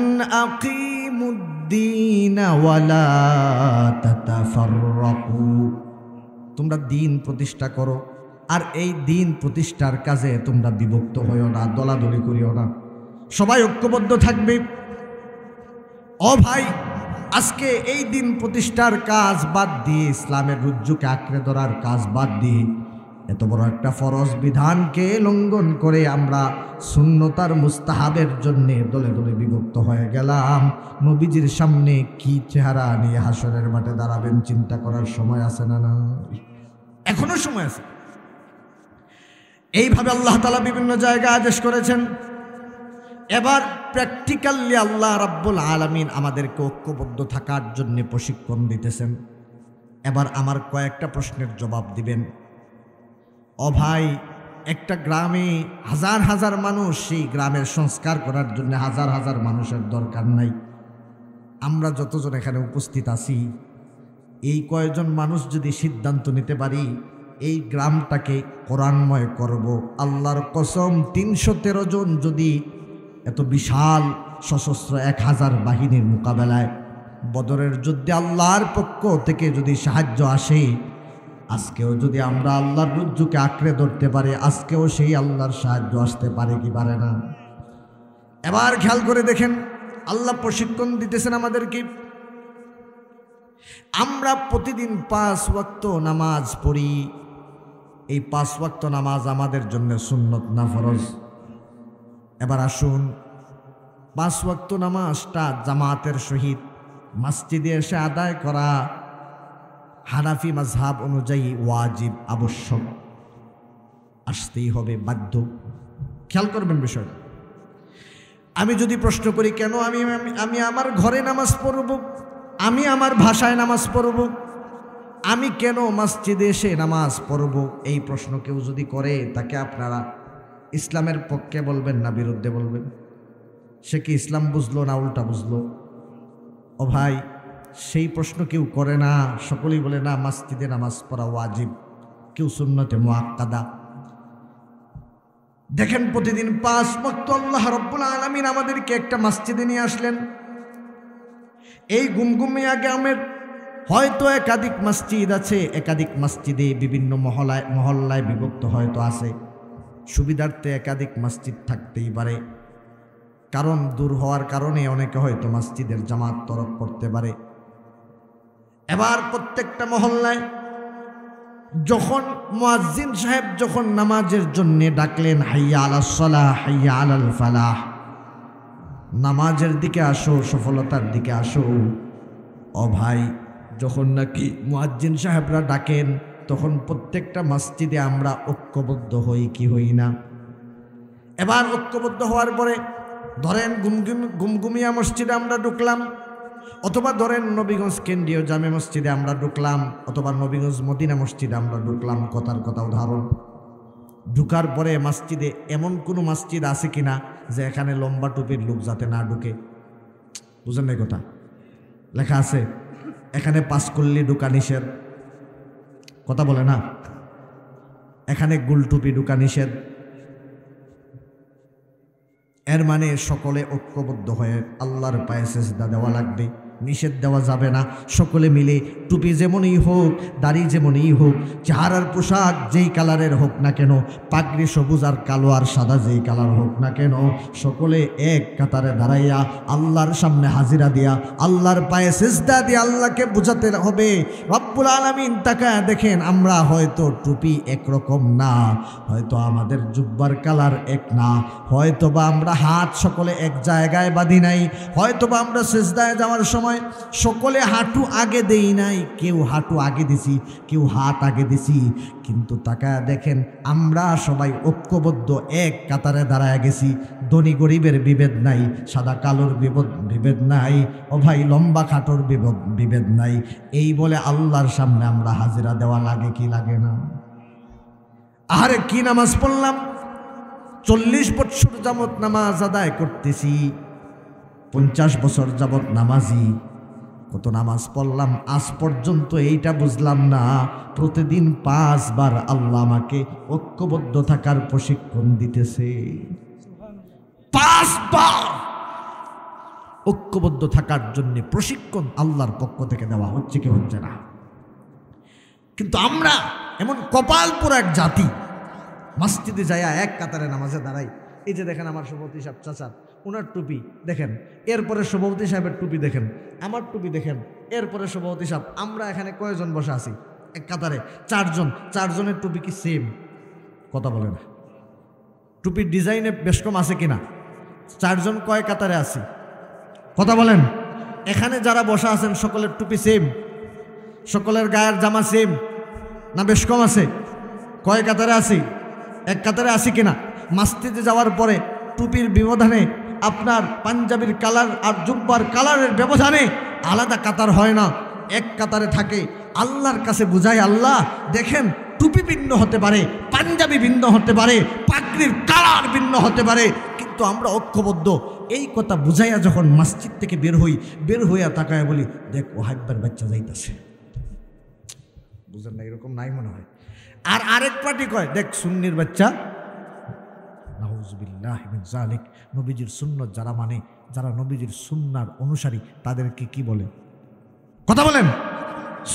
A: আকিমুদ্দীন ওয়ালা তাতাফাররাকু, তোমরা দিন প্রতিষ্ঠা করো আর এই দিন প্রতিষ্ঠার কাজে তোমরা বিভক্ত হইও না, দলাদলি করিও না, সবাই ঐক্যবদ্ধ থাকবে। ও ভাই, আজকে এই দিন প্রতিষ্ঠার কাজ বাদ দিয়ে, ইসলামের রুজ্জুকে আঁকড়ে ধরার কাজ বাদ দিয়ে এত বড় একটা ফরজ বিধানকে লঙ্ঘন করে আমরা সুন্নতার মুস্তাহাবের জন্য দলে দলে বিভক্ত হয়ে গেলাম। নবীজির সামনে কি চেহারা নিয়ে হাসরের মাঠে দাঁড়াবেন চিন্তা করার সময় আছে না? না, এখনো সময় আছে। এইভাবে আল্লাহ তাআলা বিভিন্ন জায়গায় আদেশ করেছেন। এবার প্র্যাকটিক্যালি আল্লাহ রাব্বুল আলামিন আমাদেরকে ঐক্যবদ্ধ থাকার জন্য প্রশিক্ষণ দিতেছেন। এবার আমার কয়েকটা প্রশ্নের জবাব দিবেন। ও ভাই, একটা গ্রামে হাজার হাজার মানুষ, সেই গ্রামের সংস্কার করার জন্য হাজার হাজার মানুষের দরকার নাই। আমরা যতজন এখানে উপস্থিত আছি, এই কয়েকজন মানুষ যদি সিদ্ধান্ত নিতে পারি এই গ্রামটাকে কোরআনময় করব, আল্লাহর কসম ৩১৩ জন যদি এত বিশাল সশস্ত্র ১,০০০ বাহিনীর মোকাবেলায় বদরের যুদ্ধে আল্লাহর পক্ষ থেকে যদি সাহায্য আসে, আজকেও যদি আমরা আল্লাহর রুজ্জুকে আঁকড়ে ধরতে পারি, আজকেও সেই আল্লাহর সাহায্য আসতে পারে কি পারে না? এবার খেয়াল করে দেখেন, আল্লাহ প্রশিক্ষণ দিতেছেন আমাদেরকে। আমরা প্রতিদিন ৫ ওয়াক্ত নামাজ পড়ি। এই ৫ ওয়াক্ত নামাজ আমাদের জন্য সুন্নত না ফরজ? এবার আসুন, ৫ ওয়াক্ত নামাজটা জামাতের সহিত মসজিদে এসে আদায় করা হানাফি মাযহাব অনুযায়ী ওয়াজিব, আবশ্যক, আসতেই হবে, বাধ্য। খেয়াল করবেন বিষয়টা। আমি যদি প্রশ্ন করি কেন আমি আমার ঘরে নামাজ পড়ব, আমি আমার ভাষায় নামাজ পড়ব, আমি কেন মসজিদে এসে নামাজ পড়ব, এই প্রশ্ন কেউ যদি করে, তাকে আপনারা ইসলামের পক্ষে বলবেন না বিরুদ্ধে বলবেন? সে কি ইসলাম বুঝলো না উল্টা বুঝলো? ও ভাই, সেই প্রশ্ন কেউ করে না। সকলেই বলে না, মসজিদে নামাজ পড়া ওয়াজিব, কেউ সুন্নতে মুআক্কাদা। দেখেন, প্রতিদিন ৫ ওয়াক্ত আল্লাহ রাব্বুল আলামিন আমাদেরকে একটা মসজিদে নিয়ে আসলেন। এই গুমগুমিয়া গ্রামের হয়তো একাধিক মসজিদ আছে, একাধিক মসজিদে বিভিন্ন মহল্লায় বিভক্ত হয়তো আছে। সুবিধার্থে একাধিক মসজিদ থাকতেই পারে, কারণ দূর হওয়ার কারণে অনেকে হয়তো মসজিদের জামাত তরক করতে পারে। এবার প্রত্যেকটা মহল্লায় যখন মুয়াজ্জিন সাহেব যখন নামাজের জন্য ডাকলেন, হাইয়া আলাস সালাহ, হাইয়া আলাল ফালাহ, নামাজের দিকে আসো, সফলতার দিকে আসো। ও ভাই, যখন নাকি মুয়াজ্জিন সাহেবরা ডাকেন, তখন প্রত্যেকটা মসজিদে আমরা ঐক্যবদ্ধ হই কি হই না? এবার ঐক্যবদ্ধ হওয়ার পরে ধরেন গুমগুমিয়া মসজিদে আমরা ঢুকলাম, অথবা ধরেন নবীগঞ্জ কেন্দ্রীয় জামে মসজিদে আমরা ঢুকলাম, অথবা নবীগঞ্জ মদিনা মসজিদে আমরা ঢুকলাম। কথার কথা উদাহরণ। ঢুকার পরে মসজিদে এমন কোনো মসজিদ আছে কিনা যে এখানে লম্বা টুপির লোক যাতে না ঢুকে? বুঝেন নাই কথা? লেখা আছে এখানে পাঁচকল্লি ঢুকা নিষেধ। কথা বলে না, এখানে গুলটুপি ঢুকা নিষেধ। এর মানে সকলে ঐক্যবদ্ধ হয়ে আল্লাহর পায়ে সিজদা দেওয়া লাগবে, নিষেধ দেওয়া যাবে না। সকলে মিলে টুপি যেমনই হোক, দাড়ি যেমনই হোক, চেহারার পোশাক যেই কালারের হোক না কেন, পাগড়ি সবুজ আর কালো আর সাদা যেই কালার হোক না কেন, সকলে এক কাতারে দাঁড়াইয়া আল্লাহর সামনে হাজিরা দিয়া আল্লাহর পায়ে সিজদা দিয়ে আল্লাহকে বুঝাতে হবে, রব্বুল আলামিন তাকায় দেখেন, আমরা হয়তো টুপি একরকম না, হয়তো আমাদের জুব্বার কালার এক না, হয়তো বা আমরা হাত সকলে এক জায়গায় বাঁধি নাই, হয়তো বা আমরা সিজদায় যাওয়ার সময় সকলে হাঁটু আগে দেই নাই, কেউ হাঁটু আগে দিছি, কেউ হাত আগে দিছি, কিন্তু তাকায় দেখেন আমরা সবাই ঐক্যবদ্ধ এক কাতারে দাঁড়ায় গেছি। ধনী গরিবের বিভেদ নাই, সাদা কালোর বিভেদ নাই, ও ভাই লম্বা খাটোর বিভেদ নাই। এই বলে আল্লাহর সামনে আমরা হাজিরা দেওয়া লাগে কি লাগে না? আরে কি নামাজ পড়লাম, 40 বছর যাবত নামাজ আদায় করতেছি, 50 বছর যাবত নামাজি, কত নামাজ পড়লাম, আজ পর্যন্ত এইটা বুঝলাম না প্রতিদিন 5 বার আল্লাহ আমাকে ঐক্যবদ্ধ থাকার প্রশিক্ষণ দিতেছে। 5 বার ঐক্যবদ্ধ থাকার জন্য প্রশিক্ষণ আল্লাহর পক্ষ থেকে দেওয়া হচ্ছে কি হচ্ছে না। কিন্তু আমরা এমন কপাল পোড়া এক জাতি, মসজিদে যাইয়া এক কাতারে নামাজে দাঁড়াই। এই যে দেখেন আমার সভাপতি সাহেব চাচার, ওনার টুপি দেখেন, এরপরে সভাপতি সাহেবের টুপি দেখেন, আমার টুপি দেখেন, এরপরে সভাপতি সাহেব। আমরা এখানে কয়জন বসে আছি এক কাতারে? চারজন। চারজনের টুপি কি সেম? কথা বলে না। টুপির ডিজাইনে বেশ কম আছে কিনা? চারজন কয় কাতারে আছি? কথা বলেন। এখানে যারা বসা আছেন সকলের টুপি সেম? সকলের গায়ের জামা সেম না বেশ কম আছে? কয় কাতারে আছি? এক কাতারে আছি কিনা? মসজিদে যাওয়ার পরে টুপির ব্যবধানে, আপনার পাঞ্জাবির কালার আর জুব্বার কালারের ব্যবধানে আলাদা কাতার হয় না, এক কাতারে থাকে। আল্লাহর কাছে বুঝাই, আল্লাহ দেখেন টুপি ভিন্ন হতে পারে, পাঞ্জাবি ভিন্ন হতে পারে, পাগড়ির কালার ভিন্ন হতে পারে, কিন্তু আমরা ঐক্যবদ্ধ। এই কথা বুঝাইয়া যখন মসজিদ থেকে বের হইয়া তাকায় বলি, দেখ ও হাইব্বার বাচ্চা যাইতেছে, বুঝেন না? এরকম নাই মনে হয়। আর আরেক পার্টি কয়, দেখ সুন্নির বাচ্চা। নাউজুবিল্লাহ মিন যালিক। নবীজির সুন্নত যারা মানে, যারা নবীজির সুন্নার অনুসারী, তাদেরকে কি বলে? কথা বলেন।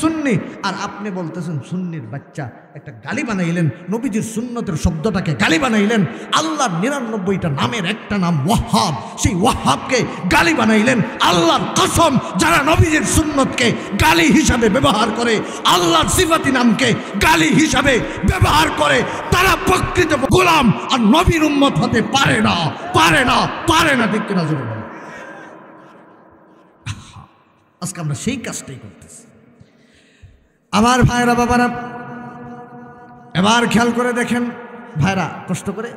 A: সুন্নি। আর আপনি বলতেছেন সুন্নির বাচ্চা। একটা গালি বানাইলেন, নবীজির সুন্নতের শব্দটাকে গালি বানাইলেন। আল্লাহর 99টা নামের একটা নাম ওয়াহাব, সেই ওয়াহাবকে গালি বানাইলেন। আল্লাহর কসম, যারা নবীজির সুন্নতকে গালি হিসাবে ব্যবহার করে, আল্লাহর সিফাতি নামকে গালি হিসাবে ব্যবহার করে, তারা প্রকৃত গোলাম আর নবীর উম্মত হতে পারে না, পারে না, পারে না। ঠিক কিনা জোরে বলেন। আজকে আমরা সেই কাজটাই করতেছি। আমার ভাইরা বাবারা, এবার খেয়াল করে দেখেন, ভাইরা কষ্ট করে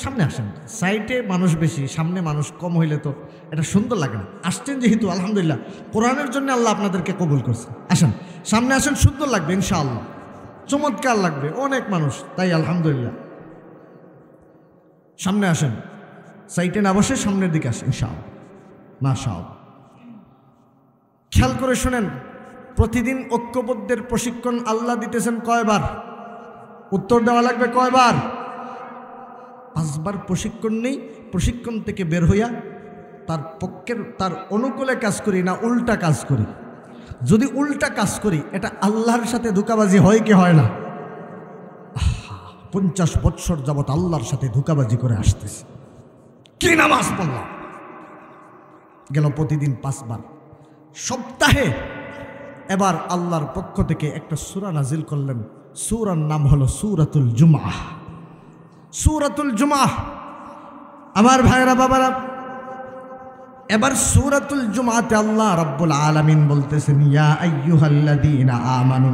A: সামনে আসেন। সাইডে মানুষ বেশি, সামনে মানুষ কম হইলে তো এটা সুন্দর লাগে না। আসছেন যেহেতু আলহামদুলিল্লাহ, কোরআনের জন্য আল্লাহ আপনাদেরকে কবুল করছে। আসেন সামনে আসেন, সুন্দর লাগবে ইনশাআল্লাহ, চমৎকার লাগবে। অনেক মানুষ, তাই আলহামদুলিল্লাহ। সামনে আসেন, সাইডে না বসে সামনের দিকে আসেন ইনশাআল্লাহ, মাশাআল্লাহ। খেয়াল করে শোনেন, প্রতিদিন ঐক্যবদ্ধের প্রশিক্ষণ আল্লাহ দিতেছেন কয়বার? উত্তর দেওয়া লাগবে কয়বার? 5 বার প্রশিক্ষণ নেই। প্রশিক্ষণ থেকে বের হইয়া তার অনুকূলে কাজ করি না উল্টা কাজ করি? যদি উল্টা কাজ করি, এটা আল্লাহর সাথে ধোঁকাবাজি হয় কি হয় না? 50 বৎসর যাবৎ আল্লাহর সাথে ধোঁকাবাজি করে আসতেছি। কি নামাজ পড়লাম গেল প্রতিদিন 5 বার, সপ্তাহে। এবার আল্লাহর পক্ষ থেকে একটা সূরা নাজিল করলেন, সূরার নাম হলো সূরাতুল জুমআহ। সূরাতুল জুমআহ। আমার ভাইরা বাবারা, এবার সূরাতুল জুমআতে আল্লাহ রাব্বুল আলামিন বলতেছেন, ইয়া আইয়ুহাল্লাযীনা আমানু,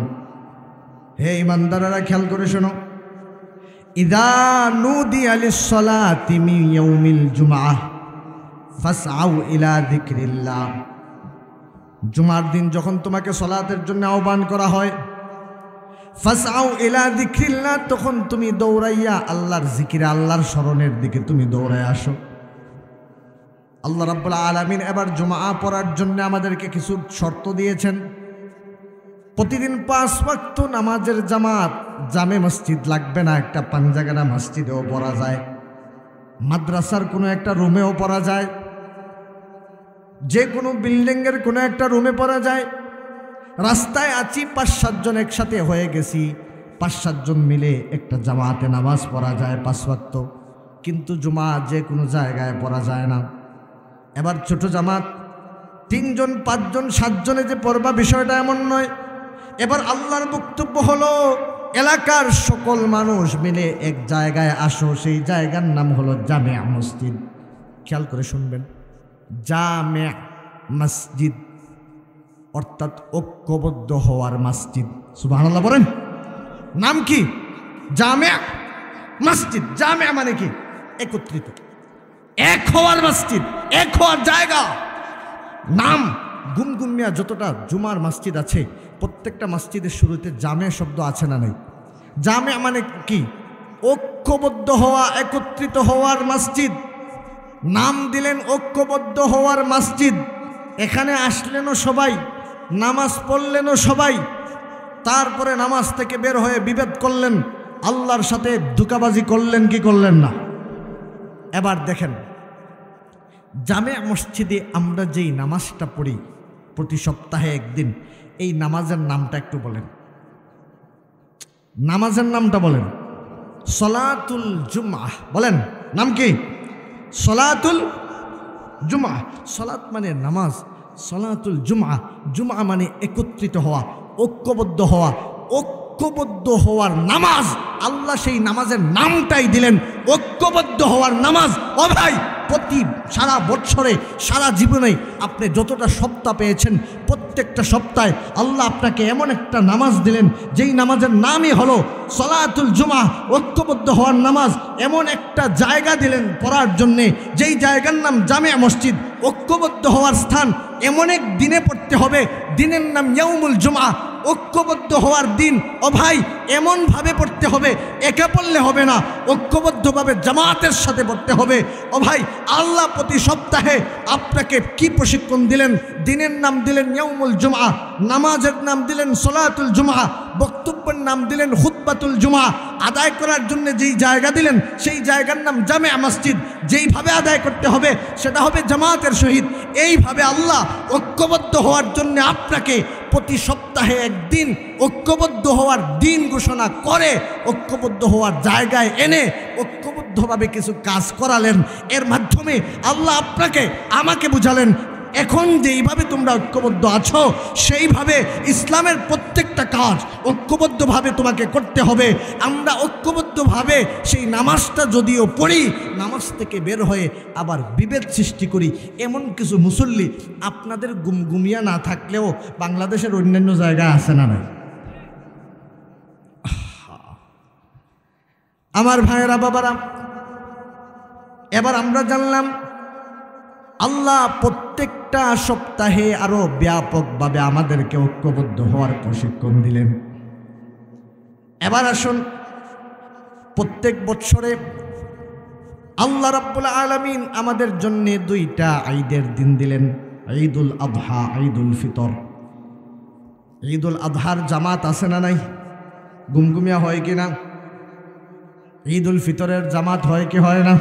A: হে ঈমানদাররা খেয়াল করে শোনো, ইযা নুদিয়া লিস-সালাতি মিন ইয়াউমিল জুমআহ ফাসআউ ইলা যিকরিল্লাহ। জুমার দিন যখন তোমাকে সালাতের জন্য আহ্বান করা হয়, ফাসআউ ইলা যিকরিল্লাহ, তখন তুমি দৌড়াইয়া আল্লাহর জিকিরে, আল্লাহর স্মরণের দিকে তুমি দৌড়ায় আসো। আল্লাহ রাব্বুল আলামিন এবার জুমআ পড়ার জন্য আমাদেরকে কিছু শর্ত দিয়েছেন। প্রতিদিন 5 ওয়াক্ত নামাজের জামাত, জামে মসজিদ লাগবে না, একটা পাঞ্জাগানা মসজিদেও পড়া যায়, মাদ্রাসার কোনো একটা রুমেও পড়া যায়, যে কোনো বিল্ডিংয়ের কোনো একটা রুমে পড়া যায়। রাস্তায় আছি, 5-7 জন একসাথে হয়ে গেছি, 5-7 জন মিলে একটা জামাতে নামাজ পড়া যায় 5 ওয়াক্ত। কিন্তু জুমা যে কোনো জায়গায় পড়া যায় না। এবার ছোট জামাত 3 জন, 5 জন, 7 জনে যে পড়বা, বিষয়টা এমন নয়। এবার আল্লাহর বক্তব্য হলো, এলাকার সকল মানুষ মিলে এক জায়গায় আসো, সেই জায়গার নাম হলো জামিয়া মসজিদ। খেয়াল করে শুনবেন, জামিয়া মসজিদ অর্থাৎ ঐক্যবদ্ধ হওয়ার মসজিদ। সুবহানাল্লাহ বলেন। নাম কি? জামিয়া মসজিদ। জামিয়া মানে কি? একত্রিত, এক হওয়ার মসজিদ, এক হওয়ার জায়গা। নাম গুমগুমিয়া যতটা জুমার মসজিদ আছে, প্রত্যেকটা মসজিদের শুরুতে জামে শব্দ আছে না নাই? জামে মানে কি? ঐক্যবদ্ধ হওয়া, একত্রিত হওয়ার মসজিদ। নাম দিলেন ঐক্যবদ্ধ হওয়ার মসজিদ। এখানে আসলেনও সবাই, নামাজ পড়লেনও সবাই, তারপরে নামাজ থেকে বের হয়ে বিভেদ করলেন, আল্লাহর সাথে ধোঁকাবাজি করলেন কি করলেন না? এবার দেখেন, জামে মসজিদে আমরা যেই নামাজটা পড়ি প্রতি সপ্তাহে একদিন, এই নামাজের নামটা একটু বলেন। নামাজের নামটা বলেন। সলাতুল জুমআহ। বলেন নাম কি? সলাতুল জুমআহ। সলাত মানে নামাজ, সলাতুল জুমআহ। জুমআ মানে একত্রিত হওয়া, ঐক্যবদ্ধ হওয়া। ঐক্যবদ্ধ হওয়ার নামাজ, আল্লাহ সেই নামাজের নামটাই দিলেন ঐক্যবদ্ধ হওয়ার নামাজ। ও ভাই, প্রতি সারা বছরে সারা জীবনে আপনি যতটা সপ্তাহ পেয়েছেন, প্রত্যেকটা সপ্তাহে আল্লাহ আপনাকে এমন একটা নামাজ দিলেন যেই নামাজের নামই হলো সলাতুল জুমআহ, ঐক্যবদ্ধ হওয়ার নামাজ। এমন একটা জায়গা দিলেন পড়ার জন্যে যেই জায়গার নাম জামে মসজিদ, ঐক্যবদ্ধ হওয়ার স্থান। এমন এক দিনে পড়তে হবে, দিনের নাম ইয়াউমুল জুমআহ, ঐক্যবদ্ধ হওয়ার দিন। ও ভাই, এমনভাবে পড়তে হবে, একা পড়লে হবে না, ঐক্যবদ্ধভাবে জামাতের সাথে পড়তে হবে। ও ভাই, আল্লাহ প্রতি সপ্তাহে আপনাকে কি প্রশিক্ষণ দিলেন? দিনের নাম দিলেন ইয়াউমুল জুমআহ, নামাজের নাম দিলেন সলাতুল জুমআহ, বক্তব্যের নাম দিলেন খুতবাতুল জুমআহ। আদায় করার জন্য যেই জায়গা দিলেন সেই জায়গার নাম জামে মসজিদ। যেইভাবে আদায় করতে হবে সেটা হবে জামাতের সহিত। এইভাবে আল্লাহ ঐক্যবদ্ধ হওয়ার জন্য আপনাকে প্রতি সপ্তাহে একদিন ঐক্যবদ্ধ হওয়ার দিন ঘোষণা করে ঐক্যবদ্ধ হওয়ার জায়গায় এনে ঐক্যবদ্ধভাবে কিছু কাজ করালেন। এর মাধ্যমে আল্লাহ আপনাকে আমাকে বুঝালেন, এখন যেইভাবে তোমরা ঐক্যবদ্ধ আছো সেইভাবে ইসলামের প্রত্যেকটা কাজ ঐক্যবদ্ধভাবে তোমাকে করতে হবে। আমরা ঐক্যবদ্ধভাবে সেই নামাজটা যদিও পড়ি, নামাজ থেকে বের হয়ে আবার বিভেদ সৃষ্টি করি। এমন কিছু মুসল্লি আপনাদের গুমগুমিয়া না থাকলেও বাংলাদেশের অন্যান্য জায়গায় আছে না নাই? আমার ভাইয়েরা, বাবারা, এবার আমরা জানলাম আল্লাহ প্রত্যেকটা সপ্তাহে আরো ব্যাপকভাবে আমাদেরকে ঐক্যবদ্ধ হওয়ার প্রশিক্ষণ দিলেন। এবার আসুন, প্রত্যেক বছরে আল্লাহ রাব্বুল আলামিন আমাদের জন্য দুইটা ঈদের দিন দিলেন, ঈদুল আযহা, ঈদুল ফিতর। ঈদুল আযহার জামাত আছে না নাই? গুমগুমিয়া হয় কি না? ঈদুল ফিতরের জামাত হয় কি হয় না?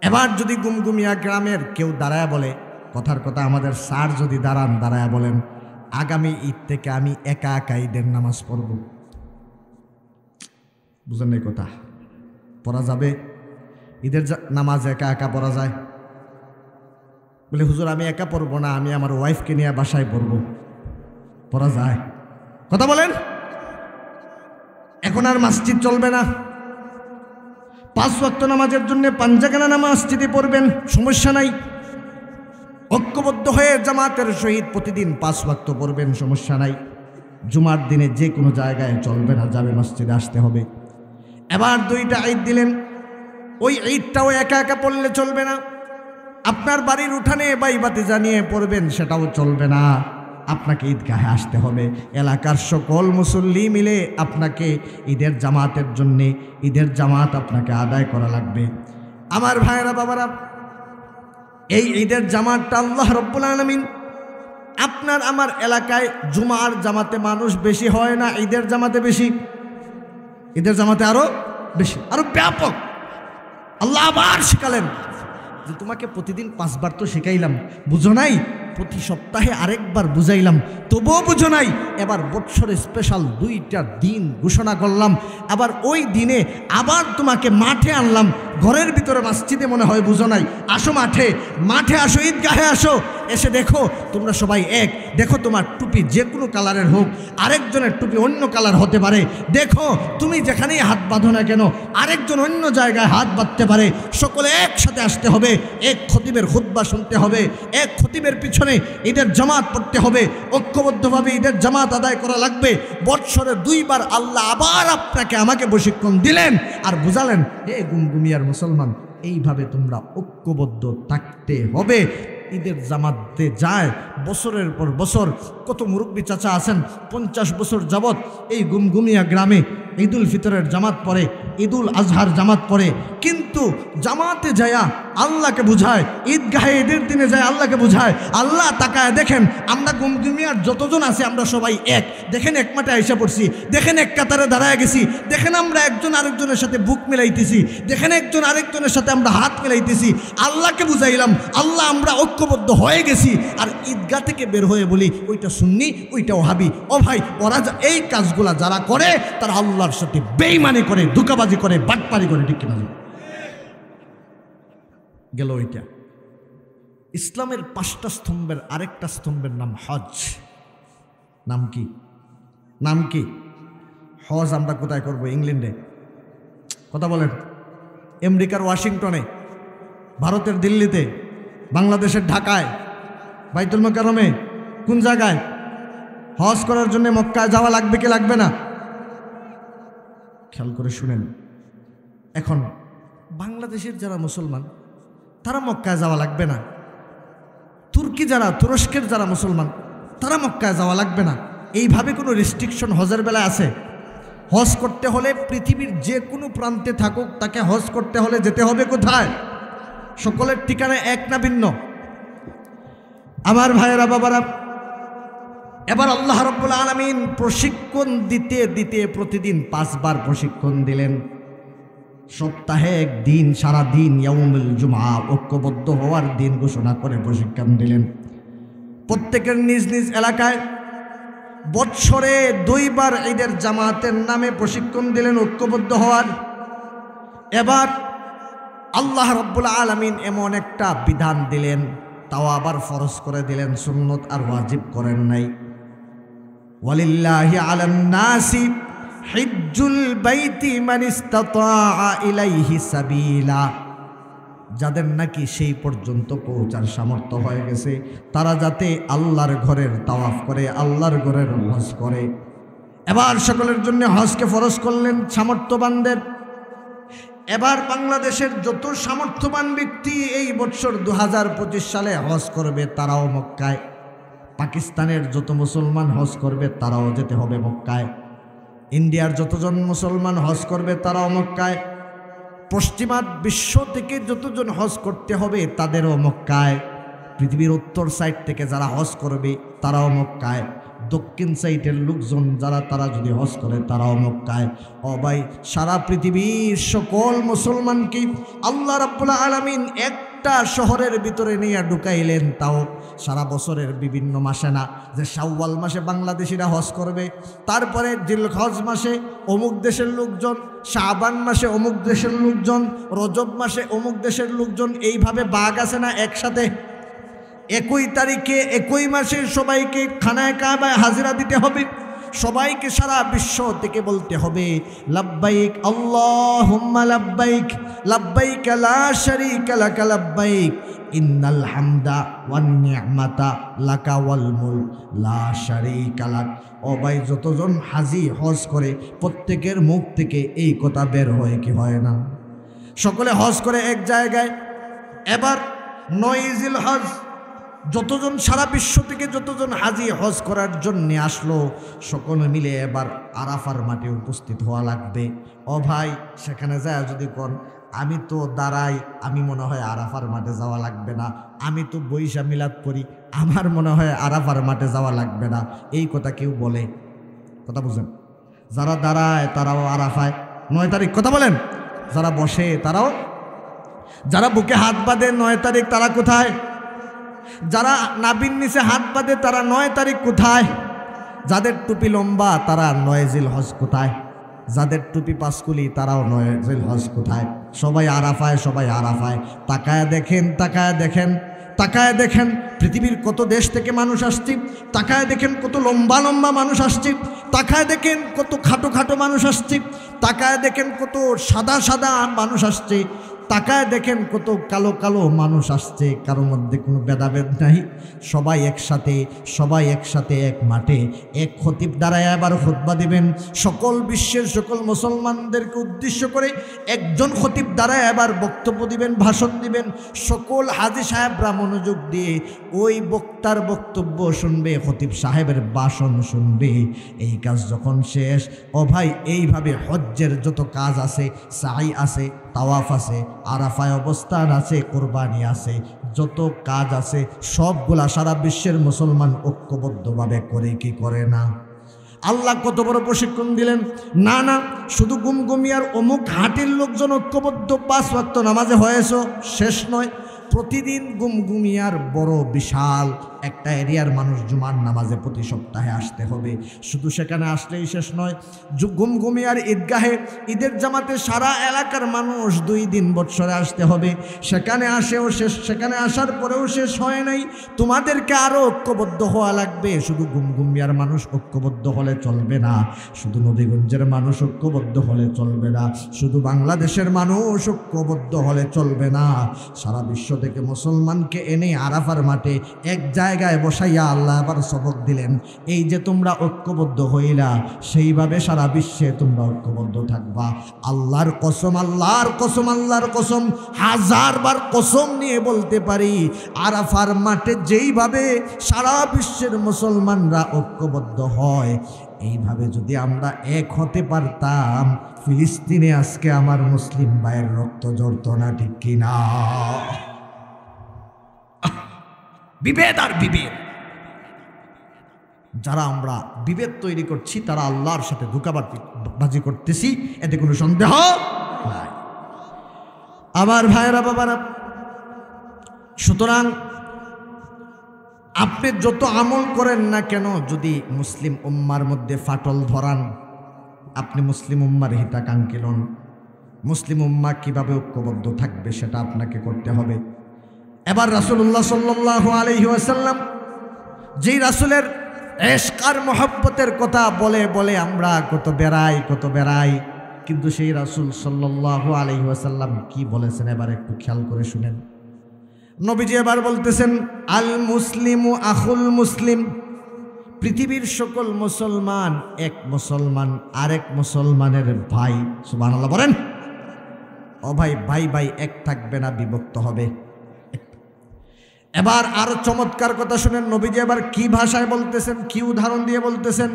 A: এবার যদি গুমগুমিয়া গ্রামের কেউ দাঁড়ায় বলে, কথার কথা আমাদের স্যার যদি দাঁড়ায় বলেন, আগামী ঈদ থেকে আমি একা একা ঈদের নামাজ পড়ব, বুঝেন এই কথা? পড়া যাবে? ঈদের নামাজ একা একা পড়া যায়? বলে হুজুর আমি একা পড়বো না, আমি আমার ওয়াইফকে নিয়ে বাসায় পড়ব, পড়া যায়? কথা বলেন। এখন আর মসজিদ চলবে না, 5 ওয়াক্ত নামাজের জন্য পাঞ্জাগানা নামাজ মসজিদে পড়বেন, সমস্যা নাই। ঐক্যবদ্ধ হয়ে জামাতের সহিত প্রতিদিন 5 ওয়াক্ত পড়বেন, সমস্যা নাই। জুমার দিনে যে কোনো জায়গায় চলবে না, যাবে মসজিদে আসতে হবে। এবার দুইটা ঈদ দিলেন, ওই ঈদটাও একা একা পড়লে চলবে না। আপনার বাড়ির উঠানে বাইবাতি জানিয়ে পড়বেন, সেটাও চলবে না। আপনাকে ঈদগাহে আসতে হবে। এলাকার সকল মুসল্লি মিলে আপনাকে ঈদের জামাতের জন্যে ঈদের জামাত আপনাকে আদায় করা লাগবে। আমার ভাইরা, বাবারা, এই ঈদের জামাতটা আল্লাহ রব্বুল আলামিন আপনার আমার এলাকায় জুমার জামাতে মানুষ বেশি হয় না, ঈদের জামাতে বেশি। ঈদের জামাতে আরো বেশি, আরো ব্যাপক। আল্লাহ আবার শিখালেন যে তোমাকে প্রতিদিন 5 বার তো শেখাইলাম, বুঝো নাই? প্রতি সপ্তাহে আরেকবার বুঝাইলাম, তবুও বুঝো নাই। এবার বৎসরে স্পেশাল 2টা দিন ঘোষণা করলাম। আবার ওই দিনে আবার তোমাকে মাঠে আনলাম, ঘরের ভিতরে মসজিদে মনে হয় বুঝো নাই। আসো মাঠে, মাঠে আসো, ঈদগাহে আসো। এসে দেখো তোমরা সবাই এক। দেখো তোমার টুপি যে কোনো কালারের হোক, আরেকজনের টুপি অন্য কালার হতে পারে। দেখো তুমি যেখানেই হাত বাঁধো না কেন, আরেকজন অন্য জায়গায় হাত বাঁধতে পারে। সকলে একসাথে আসতে হবে, এক খতিবের খুতবা শুনতে হবে, এক খতিবের পিছনে ঈদের জামাত পড়তে হবে, ঐক্যবদ্ধভাবে ঈদের জামাত আদায় করা লাগবে। বৎসরে 2 বার আল্লাহ আবার আপনাকে আমাকে প্রশিক্ষণ দিলেন আর বুঝালেন, হে গুমগুমিয়ার মুসলমান, এইভাবে তোমরা ঐক্যবদ্ধ থাকতে হবে। ঈদের জামাতে যায় বছরের পর বছর। কত মুরব্বী চাচা আছেন 50 বছর যাবৎ এই গুমগুমিয়া গ্রামে ঈদুল ফিতরের জামাত পড়ে, ঈদুল আজহার জামাত পড়ে, কিন্তু জামাতে যায়া আল্লাহকে বুঝায়, ঈদগাহে ঈদের দিনে যায় আল্লাহকে বুঝায়। আল্লাহ তাকায় দেখেন আমরা গুমগুমিয়ার যতজন আছি আমরা সবাই এক, দেখেন এক মাঠে আইসা পড়ছি, দেখেন এক কাতারে দাঁড়ায় গেছি, দেখেন আমরা একজন আরেকজনের সাথে বুক মিলাইতেছি, দেখেন একজন আরেকজনের সাথে আমরা হাত মিলাইতেছি। আল্লাহকে বুঝাইলাম, আল্লাহ আমরা ঐক্যবদ্ধ হয়ে গেছি। আর ঈদগাহ থেকে বের হয়ে বলি ওইটা সুন্নি, ওইটা ওহাবি। ও ভাই, ওরা এই কাজগুলা যারা করে তারা আল্লাহর সাথে বেঈমানি করে, ধোঁকাবাজি করে, বাটপারি করে। ঠিক কিনা? গেল ওইটা। ইসলামের 5টা স্তম্ভের আরেকটা স্তম্ভের নাম হজ। নাম কি? নাম কি? হজ আমরা কোথায় করব? ইংল্যান্ডে। কথা বলেন। আমেরিকার ওয়াশিংটনে, ভারতের দিল্লিতে, বাংলাদেশের ঢাকায়, বাইতুল মুকাররমে, কোন জায়গায়? হজ করার জন্য মক্কায় যাওয়া লাগবে কি লাগবে না? খেয়াল করে শুনেন। এখন বাংলাদেশের যারা মুসলমান তারা মক্কায় যাওয়া লাগবে না, তুর্কি যারা, তুরস্কের যারা মুসলমান তারা মক্কায় যাওয়া লাগবে না, এইভাবে কোনো রেস্ট্রিকশন হজের বেলায় আছে? হজ করতে হলে পৃথিবীর যে কোনো প্রান্তে থাকুক তাকে হজ করতে হলে যেতে হবে কোথায়? সকলের ঠিকানা এক না ভিন্ন? আমার ভাইয়েরা, বাবারা, এবার আল্লাহ রাব্বুল আলামিন প্রশিক্ষণ দিতে দিতে প্রতিদিন 5 বার প্রশিক্ষণ দিলেন। সপ্তাহে একদিন সারা দিন ইয়াউমুল জুমআ ঐক্যবদ্ধ হওয়ার দিন ঘোষণা করে প্রশিক্ষণ দিলেন। প্রত্যেকের নিজ নিজ এলাকায় বৎসরে 2 বার ঈদের জামাতের নামে প্রশিক্ষণ দিলেন ঐক্যবদ্ধ হওয়ার। এবার আল্লাহ রাব্বুল আলামিন এমন একটা বিধান দিলেন, তাও আবার ফরজ করে দিলেন, সুন্নত আর ওয়াজিব করেন নাই। ওয়ালিল্লাহি আলান নাসি হিজ্জুল বাইতি মান ইসতাতাআ ইলাইহি সাবিলা। যাদের নাকি সেই পর্যন্ত পৌঁছার সামর্থ্য হয়ে গেছে তারা যাতে আল্লাহর ঘরের তাওয়াফ করে, আল্লাহর ঘরের হজ করে। এবার সকলের জন্য হজকে ফরজ করলেন সামর্থ্যবানদের। এবার বাংলাদেশের যত সামর্থ্যবান ব্যক্তি এই বছর 2025 সালে হজ করবে তারাও মক্কায়। পাকিস্তানের যত মুসলমান হজ করবে তারাও যেতে হবে মক্কায়। ইন্ডিয়ার যতজন মুসলমান হজ করবে তারাও মক্কায়। পশ্চিমা বিশ্ব থেকে যতজন হজ করতে হবে তাদেরও মক্কায়। পৃথিবীর উত্তর সাইড থেকে যারা হজ করবে তারাও মক্কায়। দক্ষিণ সাইডের লোকজন যারা তারা যদি হজ করে তারাও মক্কায়। ও ভাই, সারা পৃথিবীর সকল মুসলমানকে আল্লাহ রাব্বুল আলামিন একটা শহরের ভিতরে নিয়ে ঢুকাইলেন, তাও সারা বছরের বিভিন্ন মাসে না। যে শাওয়াল মাসে বাংলাদেশিরা হজ করবে, তারপরে জিলহজ মাসে অমুক দেশের লোকজন, শাবান মাসে অমুক দেশের লোকজন, রজব মাসে অমুক দেশের লোকজন, এইভাবে ভাগ আছে না একসাথে। একই তারিখে একই মাসে সবাইকে খানায় কাবায় হাজিরা দিতে হবে। সবাইকে সারা বিশ্ব থেকে বলতে হবে লাব্বাইক আল্লাহুম্মা লাব্বাইক, লাব্বাইক লা শারীকা লাকা লাব্বাইক, ইন্নাল হামদা ওয়ান নি'মাতা লাকা ওয়াল মুলক লা শারীকা লাক। ও ভাই, যতজন হাজি হজ করে প্রত্যেকের মুখ থেকে এই কথা বের হয় কি হয় না? সকলে হজ করে এক জায়গায়। এবার 9 জিলহজ যতজন সারা বিশ্ব থেকে যতজন হাজি হজ করার জন্য আসলো সকলে মিলে এবার আরাফার মাঠে উপস্থিত হওয়া লাগবে। ও ভাই, সেখানে যায় যদি কোন আমি তো দাঁড়াই, আমি মনে হয় আরাফার মাঠে যাওয়া লাগবে না, আমি তো বৈশা মিলাদ করি, আমার মনে হয় আরাফার মাঠে যাওয়া লাগবে না, এই কথা কেউ বলে? কথা বুঝেন? যারা দাঁড়ায় তারাও আরাফায় 9 তারিখ। কথা বলেন? যারা বসে তারাও, যারা বুকে হাত বাঁধে 9 তারিখ তারা কোথায়? যারা নাভির নিচে হাত বাঁধে তারা 9 তারিখ কোথায়? যাদের টুপি লম্বা তারা 9 জিলহজ কোথায়? যাদের টুপি পাঁচকুলি তারাও 9 জিলহজ কোথায়? সবাই আরাফায়, সবাই আরাফায়। তাকায় দেখেন, তাকায় দেখেন, তাকায় দেখেন পৃথিবীর কত দেশ থেকে মানুষ আসছে, তাকায় দেখেন কত লম্বা লম্বা মানুষ আসছে, তাকায় দেখেন কত খাটো খাটো মানুষ আসছে, তাকায় দেখেন কত সাদা সাদা মানুষ আসছে, তাকায় দেখেন কত কালো কালো মানুষ আসছে, কারোর মধ্যে কোনো ভেদাভেদ নাই, সবাই একসাথে এক মাঠে এক খতিব দাঁড়ায় আবার খুতবা দিবেন। সকল বিশ্বের সকল মুসলমানদেরকে উদ্দেশ্য করে একজন খতিব দাঁড়ায় আবার বক্তব্য দিবেন, ভাষণ দিবেন। সকল হাজী সাহেবরা মনোযোগ দিয়ে ওই বক্তার বক্তব্য শুনবে, খতিব সাহেবের ভাষণ শুনবে। এই কাজ যখন শেষ, ও ভাই এইভাবে হজ্জের যত কাজ আছে, সাই আছে, তাওয়াফ আছে, আরাফায় অবস্থান আছে, কোরবানি আছে, যত কাজ আছে সবগুলা সারা বিশ্বের মুসলমান ঐক্যবদ্ধভাবে করে কি করে না? আল্লাহ কত বড় প্রশিক্ষণ দিলেন। না না, শুধু গুমগুমিয়ার অমুক হাটের লোকজন ঐক্যবদ্ধ 5 ওয়াক্ত নামাজে হয়েছ শেষ নয়, প্রতিদিন গুমগুমিয়ার বড় বিশাল একটা এরিয়ার মানুষ জুমার নামাজে প্রতি সপ্তাহে আসতে হবে। শুধু সেখানে আসলেই শেষ নয়, গুমগুমিয়ার ঈদগাহে ঈদের জামাতে সারা এলাকার মানুষ 2 দিন বৎসরে আসতে হবে। সেখানে আসেও শেষ, সেখানে আসার পরেও শেষ হয় নাই, তোমাদেরকে আরও ঐক্যবদ্ধ হওয়া লাগবে। শুধু গুমগুমিয়ার মানুষ ঐক্যবদ্ধ হলে চলবে না, শুধু নবীগঞ্জের মানুষ ঐক্যবদ্ধ হলে চলবে না, শুধু বাংলাদেশের মানুষ ঐক্যবদ্ধ হলে চলবে না, সারা বিশ্ব থেকে মুসলমানকে এনে আরাফার মাঠে এক জায়গায় বসাইয়া আল্লাহ আবার সবক দিলেন, এই যে তোমরা ঐক্যবদ্ধ হইলা, সেইভাবে সারা বিশ্বে তোমরা ঐক্যবদ্ধ থাকবা। আল্লাহর কসম, আল্লাহর কসম, আল্লাহর কসম, 1000 বার কসম নিয়ে বলতে পারি, আরাফার মাঠে যেইভাবে সারা বিশ্বের মুসলমানরা ঐক্যবদ্ধ হয়, এইভাবে যদি আমরা এক হতে পারতাম, ফিলিস্তিনে আজকে আমার মুসলিম ভাইয়ের রক্ত ঝরত না, ঠিক কিনা? বিভেদ আর বিভেদ, যারা আমরা বিভেদ তৈরি করছি তারা আল্লাহর সাথে ধোঁকাবাজি করতেছি, এতে কোনো সন্দেহ নাই। আমার ভাইয়েরা, বাবারা, সুতরাং আপনি যত আমল করেন না কেন, যদি মুসলিম উম্মার মধ্যে ফাটল ধরান, আপনি মুসলিম উম্মার হিতাকাঙ্ক্ষী নন। মুসলিম উম্মা কিভাবে ঐক্যবদ্ধ থাকবে সেটা আপনাকে করতে হবে। এবার রাসূলুল্লাহ সাল্লাল্লাহু আলাইহি ওয়াসাল্লাম যেই রাসূলের ইশক আর মহব্বতের কথা বলে বলে আমরা কত বেড়াই, কিন্তু সেই রাসূল সাল্লাল্লাহু আলাইহি ওয়াসাল্লাম কি বলেছেন এবার একটু খেয়াল করে শুনেন। নবীজি এবার বলতেছেন, আল মুসলিমু আখুল মুসলিম, পৃথিবীর সকল মুসলমান এক মুসলমান আরেক মুসলমানের ভাই। সুবহানাল্লাহ বলেন। ও ভাই, ভাই ভাই এক থাকবে না, বিভক্ত হবে। এবার আরো চমৎকার কথা শুনেন, নবীজি এবার কি ভাষায় বলতেছেন, কি উদাহরণ দিয়ে বলতেছেন।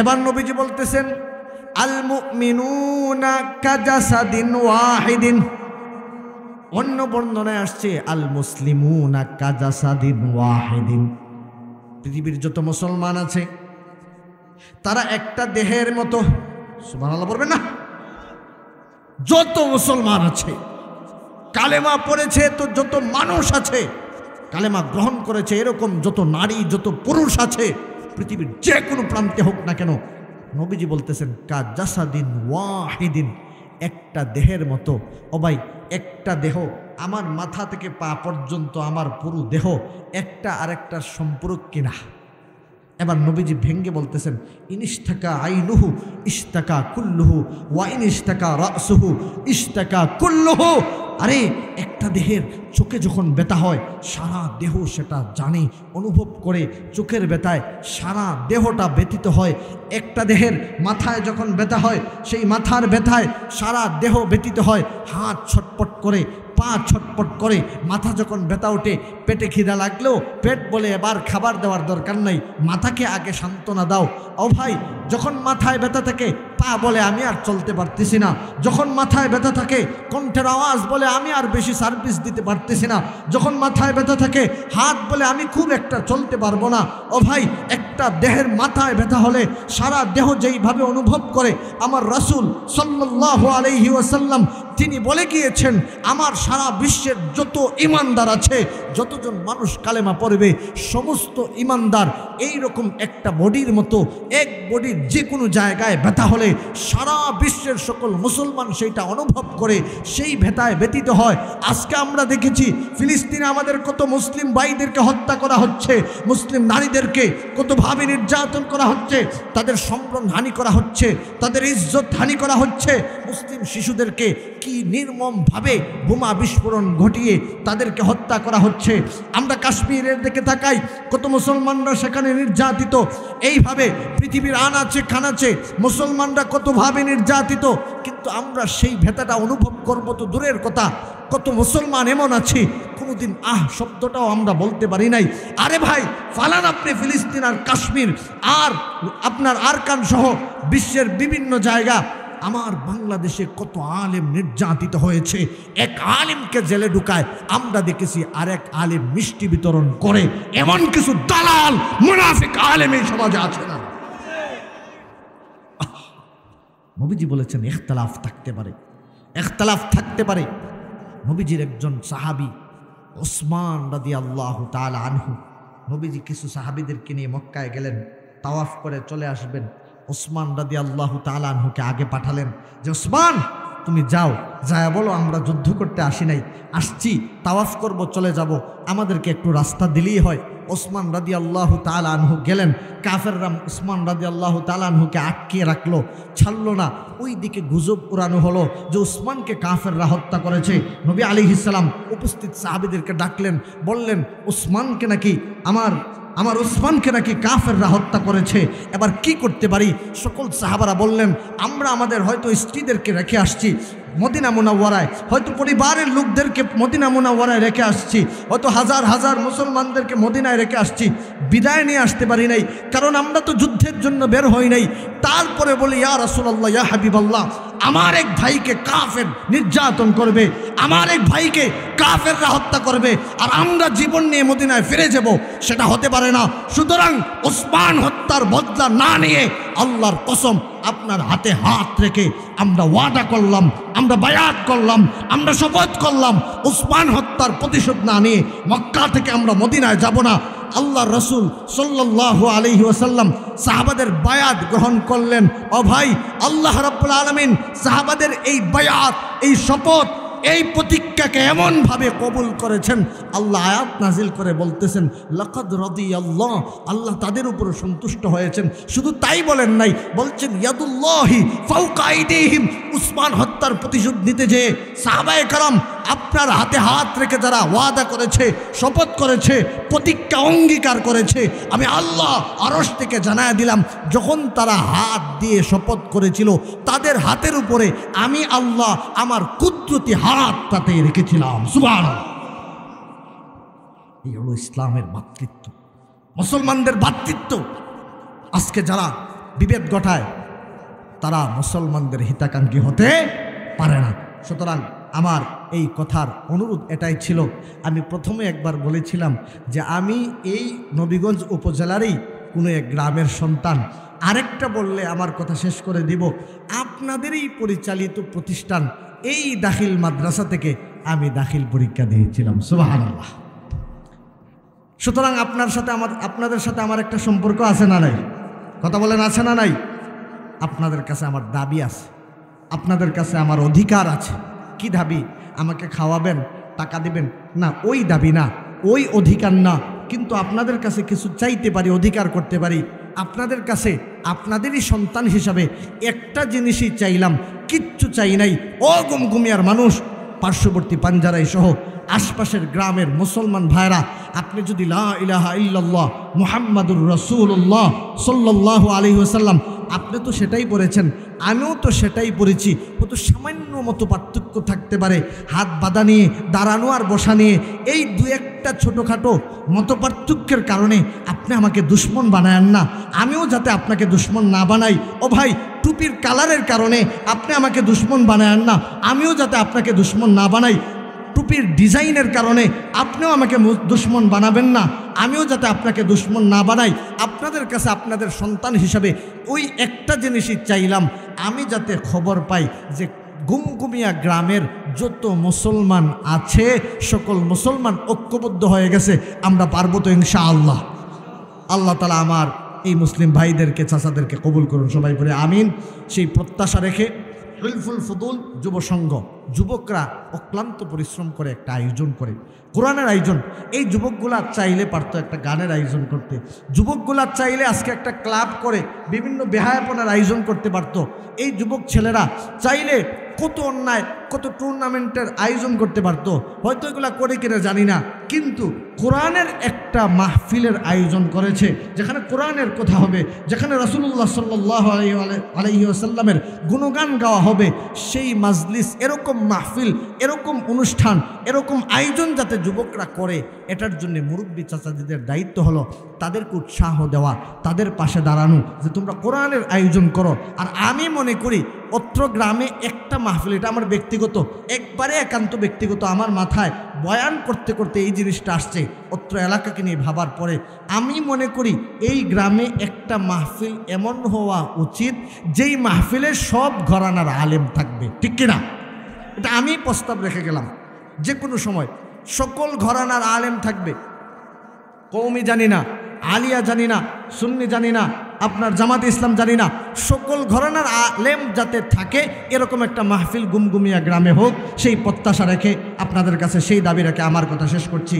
A: এবার নবীজি বলতেছেন, আল মুমিনুনা কাজাসাদিন ওয়াহিদিন। অন্য বর্ণনায় আসছে আল মুসলিমুনা কাজাসাদিন ওয়াহিদিন। পৃথিবীর যত মুসলমান আছে তারা একটা দেহের মতো। সুবহানাল্লাহ বলবেন না? যত মুসলমান আছে, কালেমা পড়েছে তো যত মানুষ আছে, কালেমা গ্রহণ করেছে এরকম যত নারী যত পুরুষ আছে, পৃথিবীর যে কোনো প্রান্তে হোক না কেন, নবীজি বলতেছেন কাজাসাদিন ওয়াহিদিন, একটা দেহের মতো। ও ভাই, একটা দেহ, আমার মাথা থেকে পা পর্যন্ত আমার পুরো দেহ একটা আরেকটার সম্পর্ক কিনা। এবার নবীজি ভেঙ্গে বলতেছেন, ইনিস্তাকা আইনুহু ইস্তাকা কুল্লুহু ওয়া ইনিস্তাকা রাসুহু ইস্তাকা কুল্লুহু। আরে একটা দেহের চোখে যখন ব্যথা হয় সারা দেহ সেটা জানে, অনুভব করে, চোখের ব্যথায় সারা দেহটা ব্যথিত হয়। একটা দেহের মাথায় যখন ব্যথা হয় সেই মাথার ব্যথায় সারা দেহ ব্যথিত হয়। হাত ছটপট করে, পা ছটপট করে, মাথা যখন ব্যথা ওঠে, পেটে খিদা লাগলেও পেট বলে এবার খাবার দেওয়ার দরকার নাই, মাথাকে আগে সান্ত্বনা দাও। ও ভাই, যখন মাথায় ব্যথা থাকে পা বলে আমি আর চলতে পারতেছি না, যখন মাথায় ব্যথা থাকে কণ্ঠের আওয়াজ বলে আমি আর বেশি সার্ভিস দিতে পারতেছি না, যখন মাথায় ব্যথা থাকে হাত বলে আমি খুব একটা চলতে পারবো না। ও ভাই, একটা দেহের মাথায় ব্যথা হলে সারা দেহ যেইভাবে অনুভব করে, আমার রাসূল সাল্লাল্লাহু আলাইহি ওয়াসাল্লাম তিনি বলে গিয়েছেন, আমার সারা বিশ্বের যত ইমানদার আছে, যতজন মানুষ কালেমা পড়বে, সমস্ত ইমানদার এইরকম একটা বডির মতো, এক বডির যে কোনো জায়গায় ব্যথা হলে সারা বিশ্বের সকল মুসলমান সেইটা অনুভব করে, সেই ব্যথায় ব্যতীত হয়। আজকে আমরা দেখেছি ফিলিস্তিনে আমাদের কত মুসলিম ভাইদেরকে হত্যা করা হচ্ছে, মুসলিম নারীদেরকে কতভাবে নির্যাতন করা হচ্ছে, তাদের সম্মান হানি করা হচ্ছে, তাদের ইজ্জত হানি করা হচ্ছে, মুসলিম শিশুদেরকে কি নির্মমভাবে বোমা বিস্ফোরণ ঘটিয়ে তাদেরকে হত্যা করা হচ্ছে। আমরা কাশ্মীরের দিকে তাকাই, কত মুসলমানরা সেখানে নির্যাতিত। এইভাবে পৃথিবীর আনাচে খানাচে মুসলমানরা কতভাবে নির্যাতিত, কিন্তু আমরা সেই ভেতাটা অনুভব করবো তো দূরের কথা, কত মুসলমান এমন আছে কোনোদিন শব্দটাও আমরা বলতে পারি নাই। আরে ভাই, ফালান আপনি ফিলিস্তিন আর কাশ্মীর আর আপনার আরকান সহ বিশ্বের বিভিন্ন জায়গা। আমার বাংলাদেশে কত আলেম নির্যাতিত হয়েছে, এক আলেমকে জেলে ঢুকায় আমরা দেখেছি, আর এক আলেম মিষ্টি বিতরণ করে। এমন কিছু দালাল মুনাফিক আলেম এই সমাজে আছে না? নবীজি বলেছেন ইখতিলাফ থাকতে পারে, ইখতিলাফ থাকতে পারে। নবীজির একজন সাহাবী ওসমান রাদিয়াল্লাহু তাআলা আনহু, নবীজি কিছু সাহাবীদেরকে নিয়ে মক্কায় গেলেন, তাওয়াফ করে চলে আসবেন। ওসমান রাদিয়াল্লাহু তাআলা আনহুকে আগে পাঠালেন যে ওসমান তুমি যাও, যায় বলো আমরা যুদ্ধ করতে আসি নাই, আসছি তাওয়াফ করব, চলে যাব, আমাদেরকে একটু রাস্তা দিলেই হয়। ওসমান রাদিয়াল্লাহু তাআলা আনহু গেলেন। কাফেররা ওসমান রাদিয়াল্লাহু তাআলা আনহুকে আটকে রাখলো, ছাড়লো না। ওই দিকে গুজব উড়ানো হলো যে ওসমানকে কাফেররা হত্যা করেছে। নবী আলাইহিস সালাম উপস্থিত সাহাবীদেরকে ডাকলেন, বললেন ওসমানকে নাকি আমার ওসমানকে নাকি কাফেররা হত্যা করেছে, এবার কি করতে পারি? সকল সাহাবারা বললেন আমরা আমাদের হয়তো স্ত্রীদেরকে রেখে আসছি মদিনা মুনাওয়ারায়, হয়তো পরিবারের লোকদেরকে মদিনা মুনাওয়ারায় রেখে আসছি, হয়তো হাজার হাজার মুসলমানদেরকে মদিনায় রেখে আসছি, বিদায় নিয়ে আসতে পারি নাই, কারণ আমরা তো যুদ্ধের জন্য বের হই নাই। তারপরে বলি ইয়া রাসূলুল্লাহ, ইয়া হাবিবাল্লাহ, আমার এক ভাইকে কাফের নির্যাতন করবে, আমার এক ভাইকে কাফেররা হত্যা করবে, আর আমরা জীবন নিয়ে মদিনায় ফিরে যাব, সেটা হতে পারে না। সুতরাং ওসমান হত্যার বদলা না নিয়ে আল্লাহর কসম আপনার হাতে হাত রেখে আমরা ওয়াদা করলাম, আমরা বায়াত করলাম, আমরা শপথ করলাম, ওসমান হত্যার প্রতিশোধ না নিয়ে মক্কা থেকে আমরা মদিনায় যাব না। আল্লাহ রসুল সাল্লাল্লাহু আলাইহি ওয়াসাল্লাম সাহাবাদের বায়াত গ্রহণ করলেন। ও ভাই, আল্লাহ রাব্বুল আলামিন সাহাবাদের এই বায়াত, এই শপথ, এই প্রতিজ্ঞাকে এমনভাবে কবুল করেছেন, আল্লাহ আয়াত নাজিল করে বলতেছেন লাকাদ রাদিয়াল্লাহ, আল্লাহ তাদের উপর সন্তুষ্ট হয়েছেন। শুধু তাই বলেন নাই, বলছেন ইয়াদুল্লাহি ফাওকা আইদিহিম, উসমান হত্যার প্রতিশোধ নিতে যেয়ে সাহাবায়ে কেরাম আপনার হাতে হাত রেখে যারা ওয়াদা করেছে, শপথ করেছে, প্রতিজ্ঞা অঙ্গীকার করেছে, আমি আল্লাহ আরশ থেকে জানায় দিলাম, যখন তারা হাত দিয়ে শপথ করেছিল তাদের হাতের উপরে আমি আল্লাহ আমার কুদরতি হাত তাতে রেখেছিলাম। সুবহানাল্লাহ। এই হলো ইসলামের ভ্রাতৃত্ব, মুসলমানদের ভ্রাতৃত্ব। আজকে যারা বিভেদ ঘটায় তারা মুসলমানদের হিতাকাঙ্ক্ষী হতে পারে না। সুতরাং আমার এই কথার অনুরোধ এটাই ছিল, আমি প্রথমে একবার বলেছিলাম যে আমি এই নবীগঞ্জ উপজেলারই কোনো এক গ্রামের সন্তান। আরেকটা বললে আমার কথা শেষ করে দিব, আপনাদেরই পরিচালিত প্রতিষ্ঠান এই দাখিল মাদ্রাসা থেকে আমি দাখিল পরীক্ষা দিয়েছিলাম। সুবহানাল্লাহ। সুতরাং আপনাদের সাথে আমার একটা সম্পর্ক আছে না নাই? কথা বলেন, আছে না নাই? আপনাদের কাছে আমার দাবি আছে, আপনাদের কাছে আমার অধিকার আছে। কি দাবি? আমাকে খাওয়াবেন, টাকা দিবেন না, ওই দাবি না, ওই অধিকার না, কিন্তু আপনাদের কাছে কিছু চাইতে পারি, অধিকার করতে পারি। আপনাদের কাছে আপনাদেরই সন্তান হিসাবে একটা জিনিসই চাইলাম, কিচ্ছু চাই নাই। ও গুমগুমিয়ার মানুষ, পার্শ্ববর্তী পাঞ্জারাই সহ আশপাশের গ্রামের মুসলমান ভাইরা, আপনি যদি লা ইলাহা ইল্লাল্লাহ মুহাম্মাদুর রাসূলুল্লাহ সাল্লাল্লাহু আলাইহি ওয়াসাল্লাম, আপনি তো সেটাই পড়েছেন, আমিও তো সেটাই পড়েছি, কত সামান্য মতো পার্থক্য থাকতে পারে, হাত বাঁধা নিয়ে, দাঁড়ানো আর বসা নিয়ে, এই দু একটা ছোটোখাটো মতো পার্থক্যের কারণে আপনি আমাকে দুশ্মন বানায়েন না, আমিও যাতে আপনাকে দুশ্মন না বানাই। ও ভাই, টুপির কালারের কারণে আপনি আমাকে দুশ্মন বানায়েন না, আমিও যাতে আপনাকে দুশ্মন না বানাই। টুপির ডিজাইনের কারণে আপনিও আমাকে দুশ্মন বানাবেন না, আমিও যাতে আপনাকে দুশ্মন না বানাই। আপনাদের কাছে আপনাদের সন্তান হিসাবে ওই একটা জিনিসই চাইলাম, আমি যাতে খবর পাই যে গুমগুমিয়া গ্রামের যত মুসলমান আছে সকল মুসলমান ঐক্যবদ্ধ হয়ে গেছে, আমরা পারবো তো ইনশাআল্লাহ। আল্লাহ তাআলা আমার এই মুসলিম ভাইদেরকে, চাচাদেরকে কবুল করুন, সবাই বলে আমিন। সেই প্রত্যাশা রেখে হিলফুল ফুদুল যুব সংঘ, যুবকরা অক্লান্ত পরিশ্রম করে একটা আয়োজন করে, কোরআনের আয়োজন। এই যুবকগুলা চাইলে পারতো একটা গানের আয়োজন করতে, যুবকগুলা চাইলে আজকে একটা ক্লাব করে বিভিন্ন বেহায়াপনার আয়োজন করতে পারতো। এই যুবক ছেলেরা চাইলে কত অন্যায়, কত টুর্নামেন্টের আয়োজন করতে পারতো, হয়তো এগুলা করে কিনা জানি না, কিন্তু কোরআনের একটা মাহফিলের আয়োজন করেছে যেখানে কোরআনের কথা হবে, যেখানে রাসূলুল্লাহ সাল্লাল্লাহু আলাইহি ওয়াসাল্লামের গুণগান গাওয়া হবে। সেই মাজলিস, এরকম মাহফিল, এরকম অনুষ্ঠান, এরকম আয়োজন যাতে যুবকরা করে, এটার জন্য মুরব্বী চাচাজিদের দায়িত্ব হলো তাদেরকে উৎসাহ দেওয়া, তাদের পাশে দাঁড়ানো, যে তোমরা কোরআনের আয়োজন করো। আর আমি মনে করি অত্র গ্রামে একটা মাহফিল, এটা আমার ব্যক্তিগত, একবারে একান্ত ব্যক্তিগত, আমার মাথায় বয়ান করতে করতে এই জিনিসটা আসছে, অত্র এলাকাকে নিয়ে ভাবার পরে আমি মনে করি এই গ্রামে একটা মাহফিল এমন হওয়া উচিত যেই মাহফিলে সব ঘরানার আলেম থাকবে, ঠিক কিনা? এটা আমি প্রস্তাব রেখে গেলাম। যে কোনো সময় সকল ঘরানার আলেম থাকবে, কওমি জানি না, আলিয়া জানি না, সুন্নি জানি না, আপনার জামাত ইসলাম জানি না, সকল ঘরানার আলেম যাতে থাকে, এরকম একটা মাহফিল গুমগুমিয়া গ্রামে হোক, সেই প্রত্যাশা রেখে আপনাদের কাছে সেই দাবি রেখে আমার কথা শেষ করছি।